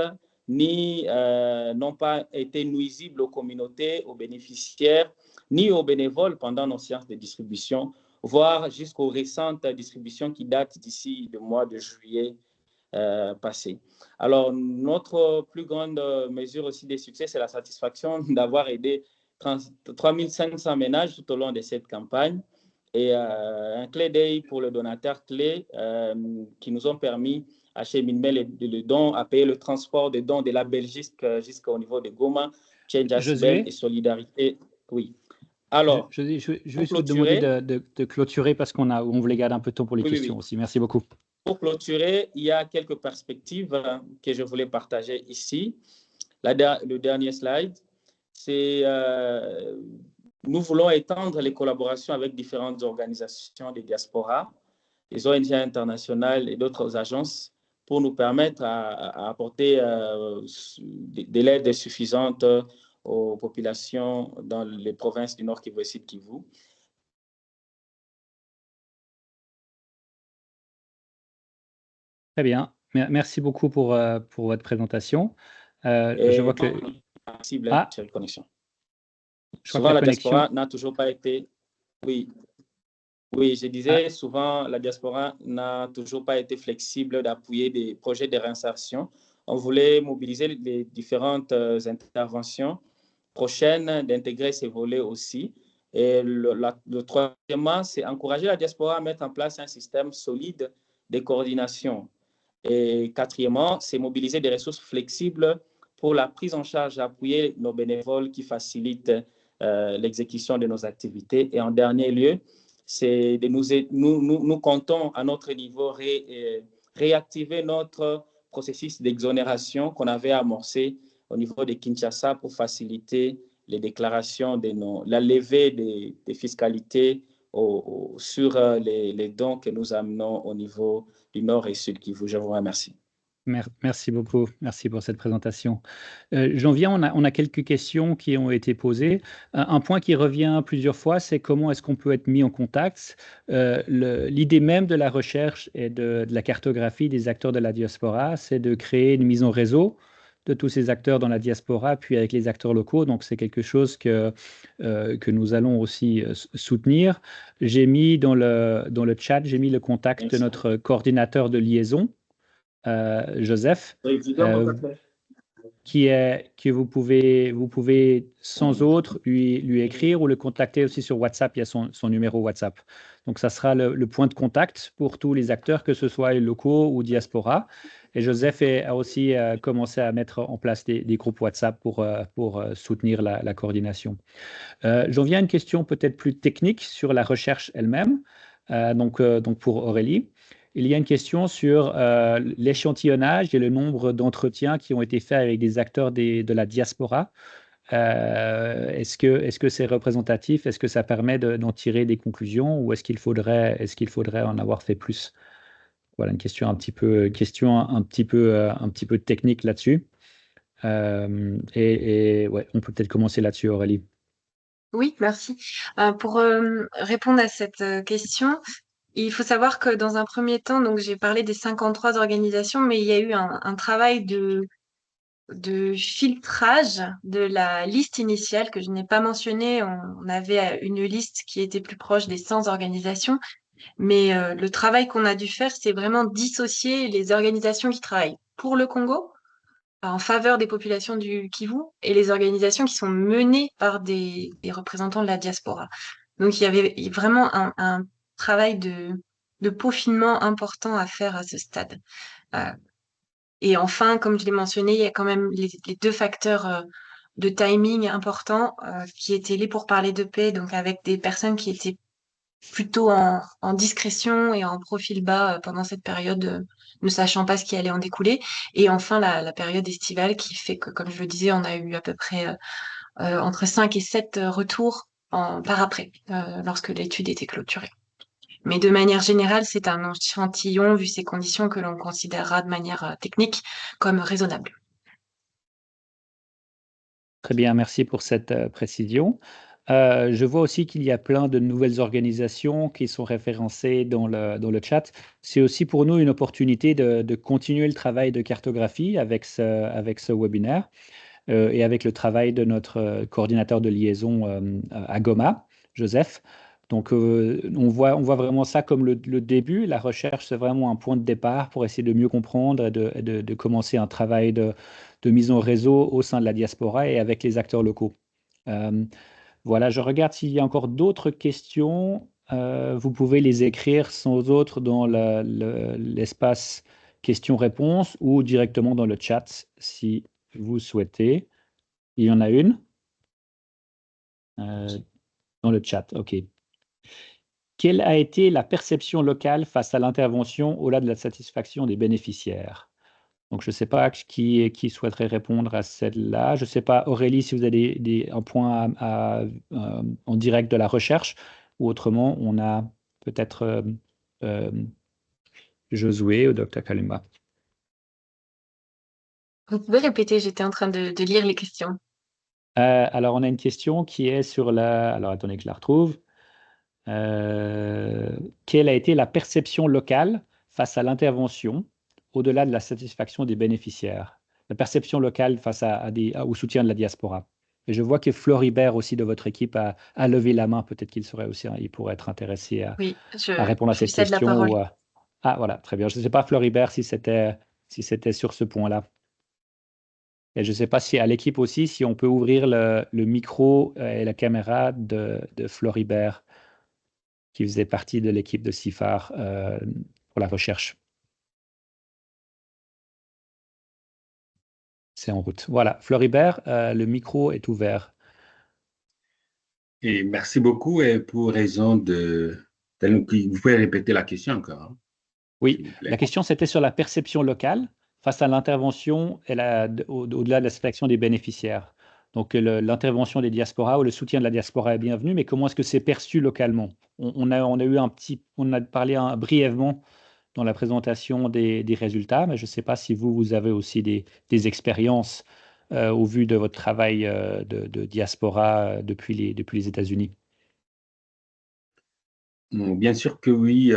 ni n'ont pas été nuisibles aux communautés, aux bénéficiaires, ni aux bénévoles pendant nos séances de distribution, voire jusqu'aux récentes distributions qui datent d'ici le mois de juillet passé. Alors, notre plus grande mesure aussi de succès, c'est la satisfaction d'avoir aidé 3500 ménages tout au long de cette campagne et un clé d'œil pour le donateur clé qui nous ont permis acheminer les dons, à payer le transport des dons de la Belgique jusqu'au niveau de Goma, Tchédjasbel et Solidarité. Oui. Alors, je vais juste vous demander de clôturer parce on voulait garder un peu de temps pour les questions aussi. Merci beaucoup. Pour clôturer, il y a quelques perspectives que je voulais partager ici. Le dernier slide, c'est nous voulons étendre les collaborations avec différentes organisations de diaspora, les ONG internationales et d'autres agences pour nous permettre à apporter de l'aide suffisante aux populations dans les provinces du Nord Kivu et Sud Kivu. Très bien. Merci beaucoup pour votre présentation. Je vois que... connexion. Souvent, la diaspora n'a toujours pas été... Oui, je disais, souvent, la diaspora n'a toujours pas été flexible d'appuyer des projets de réinsertion. On voulait mobiliser les différentes interventions prochaines, d'intégrer ces volets aussi. Et le troisièmement, c'est encourager la diaspora à mettre en place un système solide de coordination. Et quatrièmement, c'est mobiliser des ressources flexibles pour la prise en charge, appuyer nos bénévoles qui facilitent l'exécution de nos activités. Et en dernier lieu, c'est de nous comptons à notre niveau réactiver notre processus d'exonération qu'on avait amorcé au niveau de Kinshasa pour faciliter les déclarations la levée des fiscalités sur les dons que nous amenons au niveau du Nord et Sud Kivu. Je vous remercie. Merci beaucoup. Merci pour cette présentation. J'en viens, on a quelques questions qui ont été posées. Un point qui revient plusieurs fois, c'est comment est-ce qu'on peut être mis en contact. L'idée même de la recherche et de la cartographie des acteurs de la diaspora, c'est de créer une mise en réseau de tous ces acteurs dans la diaspora, puis avec les acteurs locaux. Donc, c'est quelque chose que nous allons aussi soutenir. J'ai mis dans le chat, j'ai mis le contact de notre coordinateur de liaison, Joseph, que vous pouvez sans autre lui écrire ou le contacter aussi sur WhatsApp. Il y a son numéro WhatsApp. Donc, ça sera le point de contact pour tous les acteurs, que ce soit locaux ou diaspora. Et Joseph a aussi commencé à mettre en place des groupes WhatsApp pour soutenir la coordination. J'en viens à une question peut-être plus technique sur la recherche elle-même. Donc, pour Aurélie. Il y a une question sur l'échantillonnage et le nombre d'entretiens qui ont été faits avec des acteurs de la diaspora. Est-ce que c'est représentatif? Est-ce que ça permet d'en tirer des conclusions ou est-ce qu'il faudrait en avoir fait plus? Voilà une question un petit peu technique là-dessus. Ouais, on peut peut-être commencer là-dessus, Aurélie. Oui, merci. Pour répondre à cette question, il faut savoir que dans un premier temps, donc j'ai parlé des 53 organisations, mais il y a eu un travail de filtrage de la liste initiale que je n'ai pas mentionné. On avait une liste qui était plus proche des 100 organisations, mais le travail qu'on a dû faire, c'est vraiment dissocier les organisations qui travaillent pour le Congo, en faveur des populations du Kivu, et les organisations qui sont menées par des représentants de la diaspora. Donc il y avait vraiment un travail de peaufinement important à faire à ce stade. Et enfin, comme je l'ai mentionné, il y a quand même les deux facteurs de timing importants qui étaient les pourparlers de paix, donc avec des personnes qui étaient plutôt en discrétion et en profil bas pendant cette période, ne sachant pas ce qui allait en découler. Et enfin, la période estivale qui fait que, comme je le disais, on a eu à peu près entre 5 et 7 retours par après, lorsque l'étude était clôturée. Mais de manière générale, c'est un échantillon, vu ces conditions, que l'on considérera de manière technique comme raisonnable. Très bien, merci pour cette précision. Je vois aussi qu'il y a plein de nouvelles organisations qui sont référencées dans le chat. C'est aussi pour nous une opportunité de continuer le travail de cartographie avec ce webinaire et avec le travail de notre coordinateur de liaison à Goma, Joseph. Donc, on voit vraiment ça comme le début. La recherche, c'est vraiment un point de départ pour essayer de mieux comprendre et de commencer un travail de mise en réseau au sein de la diaspora et avec les acteurs locaux. Voilà, je regarde s'il y a encore d'autres questions. Vous pouvez les écrire sans autre dans l'espace questions-réponses ou directement dans le chat si vous souhaitez. Il y en a une dans le chat, OK. Quelle a été la perception locale face à l'intervention au-delà de la satisfaction des bénéficiaires? Donc, je ne sais pas qui souhaiterait répondre à celle-là. Je ne sais pas, Aurélie, si vous avez un point en direct de la recherche, ou autrement, on a peut-être Josué ou Dr. Kalumba. Vous pouvez répéter, j'étais en train de lire les questions. Alors, on a une question qui est sur la... Alors, attendez que je la retrouve. Quelle a été la perception locale face à l'intervention au-delà de la satisfaction des bénéficiaires? La perception locale face au soutien de la diaspora. Et je vois que Floribert aussi de votre équipe a levé la main. Peut-être il pourrait être intéressé à répondre à cette question. Ah, voilà, très bien. Je ne sais pas, Floribert, si c'était sur ce point-là. Et je ne sais pas si à l'équipe aussi, si on peut ouvrir le micro et la caméra de Floribert, qui faisait partie de l'équipe de CIFAR pour la recherche. C'est en route. Voilà, Floribert, le micro est ouvert. Et merci beaucoup. Et pour raison vous pouvez répéter la question encore. Hein, oui, la question c'était sur la perception locale face à l'intervention et au-delà de la sélection des bénéficiaires. Donc, l'intervention des diasporas ou le soutien de la diaspora est bienvenu, mais comment est-ce que c'est perçu localement? On a parlé brièvement dans la présentation des résultats, mais je ne sais pas si vous avez aussi des expériences au vu de votre travail de diaspora depuis les États-Unis. Bien sûr que oui.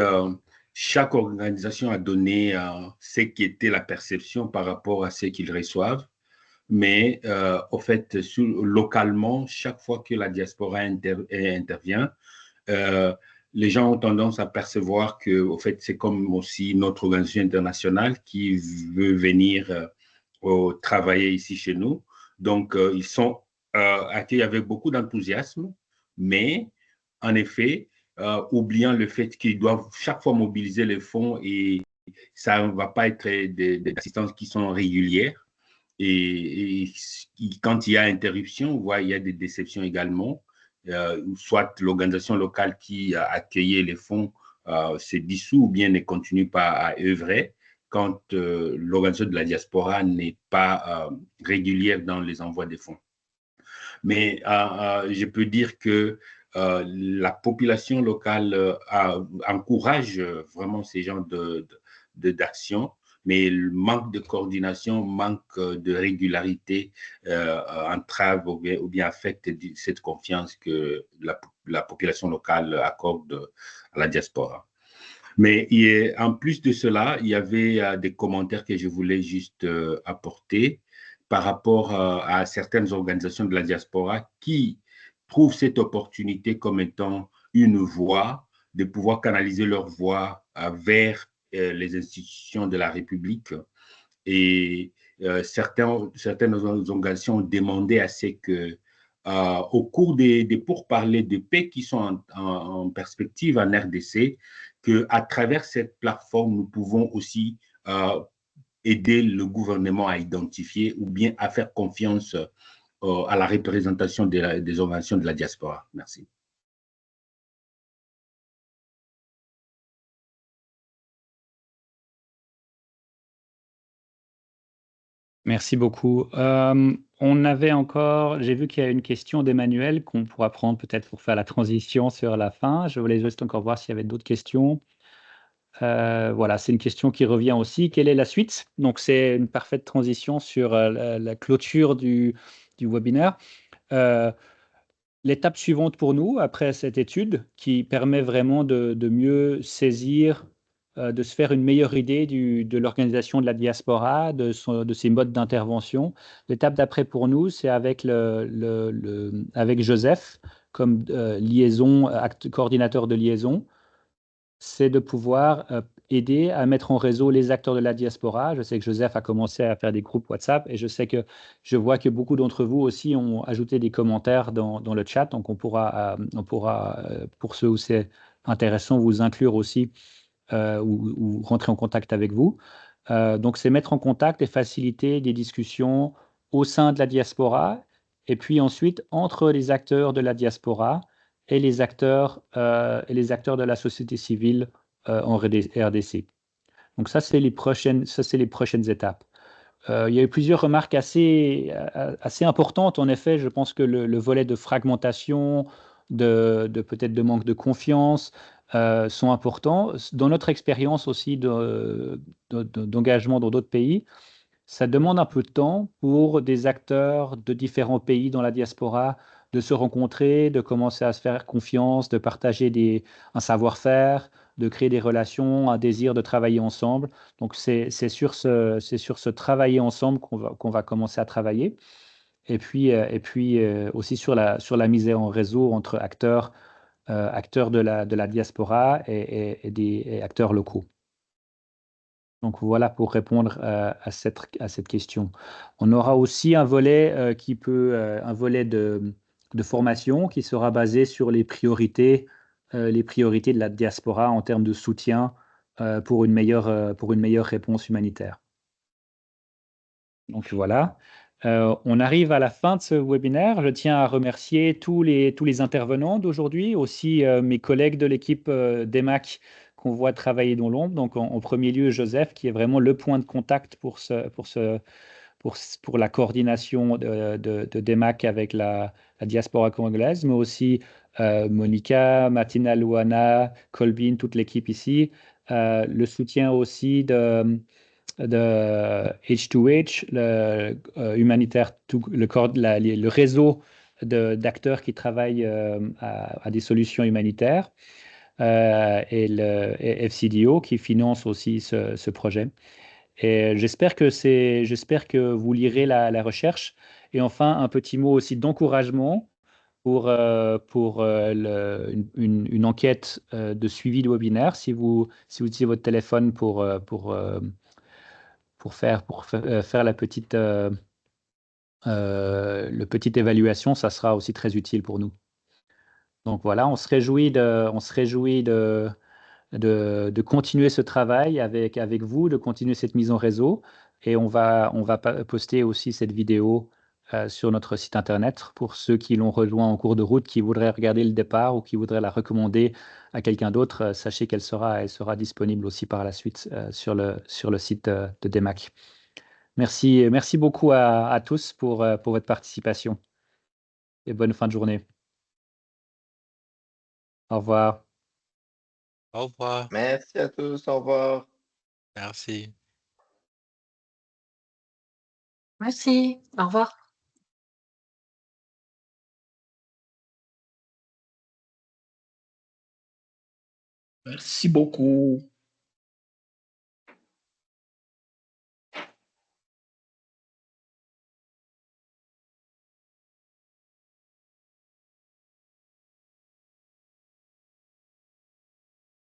Chaque organisation a donné ce qui était la perception par rapport à ce qu'ils reçoivent. Mais au fait, localement, chaque fois que la diaspora intervient, les gens ont tendance à percevoir que, au fait, c'est comme aussi notre organisation internationale qui veut venir travailler ici chez nous. Donc, ils sont accueillis avec beaucoup d'enthousiasme, mais en effet, oubliant le fait qu'ils doivent chaque fois mobiliser les fonds et ça ne va pas être des assistances qui sont régulières. Et quand il y a interruption, il y a des déceptions également. Soit l'organisation locale qui a accueilli les fonds s'est dissout ou bien ne continue pas à œuvrer quand l'organisation de la diaspora n'est pas régulière dans les envois des fonds. Mais je peux dire que la population locale encourage vraiment ces genres d'actions, mais le manque de coordination, manque de régularité entrave ou bien affecte cette confiance que la population locale accorde à la diaspora. Mais en plus de cela, il y avait des commentaires que je voulais juste apporter par rapport à certaines organisations de la diaspora qui trouvent cette opportunité comme étant une voie de pouvoir canaliser leur voix vers les institutions de la République. Et certaines organisations ont demandé à ce que, au cours des pourparlers de paix qui sont en perspective en RDC, qu'à travers cette plateforme, nous pouvons aussi aider le gouvernement à identifier ou bien à faire confiance à la représentation des organisations de la diaspora. Merci. Merci beaucoup. On avait encore, j'ai vu qu'il y a une question d'Emmanuel qu'on pourra prendre peut-être pour faire la transition sur la fin. Je voulais juste encore voir s'il y avait d'autres questions. Voilà, c'est une question qui revient aussi. Quelle est la suite? Donc, c'est une parfaite transition sur la clôture du webinaire. L'étape suivante pour nous, après cette étude, qui permet vraiment de mieux saisir, de se faire une meilleure idée de l'organisation de la diaspora, de ses modes d'intervention. L'étape d'après pour nous, c'est avec avec Joseph comme coordinateur de liaison, c'est de pouvoir aider à mettre en réseau les acteurs de la diaspora. Je sais que Joseph a commencé à faire des groupes WhatsApp et je vois que beaucoup d'entre vous aussi ont ajouté des commentaires dans le chat. Donc, on pourra pour ceux où c'est intéressant, vous inclure aussi ou rentrer en contact avec vous. Donc, c'est mettre en contact et faciliter des discussions au sein de la diaspora et puis ensuite entre les acteurs de la diaspora et les acteurs de la société civile en RDC. Donc ça, c'est les prochaines étapes. Il y a eu plusieurs remarques assez importantes. En effet, je pense que le volet de fragmentation, peut-être de manque de confiance sont importants. Dans notre expérience aussi d'engagement dans d'autres pays, ça demande un peu de temps pour des acteurs de différents pays dans la diaspora de se rencontrer, de commencer à se faire confiance, de partager un savoir-faire, de créer des relations, un désir de travailler ensemble. Donc, c'est sur ce travailler ensemble qu'on va commencer à travailler. Et puis aussi sur la mise en réseau entre acteurs de la diaspora et des acteurs locaux. Donc voilà pour répondre à cette question. On aura aussi un volet un volet de formation qui sera basé sur les priorités de la diaspora en termes de soutien pour une meilleure réponse humanitaire. Donc voilà. On arrive à la fin de ce webinaire. Je tiens à remercier tous les intervenants d'aujourd'hui, aussi mes collègues de l'équipe d'EMAC qu'on voit travailler dans l'ombre. Donc en premier lieu, Joseph, qui est vraiment le point de contact pour pour la coordination de DEMAC avec la diaspora congolaise, mais aussi Monica, Martina Luana, Colbin, toute l'équipe ici. Le soutien aussi de H2H, le humanitaire, le réseau d'acteurs qui travaillent à des solutions humanitaires, et le FCDO qui finance aussi ce projet. Et j'espère que vous lirez la recherche. Et enfin, un petit mot aussi d'encouragement pour une enquête de suivi de webinaire. Si vous utilisez votre téléphone pour faire la petite évaluation, ça sera aussi très utile pour nous. Donc voilà, on se réjouit de continuer ce travail avec vous, de continuer cette mise en réseau. Et on va poster aussi cette vidéo sur notre site internet pour ceux qui l'ont rejoint en cours de route, qui voudraient regarder le départ ou qui voudraient la recommander à quelqu'un d'autre. Sachez qu'elle sera disponible aussi par la suite sur le site de DEMAC. Merci beaucoup à tous pour votre participation et bonne fin de journée. Au revoir. Au revoir. Merci à tous, au revoir. Merci. Merci. Au revoir. Merci beaucoup.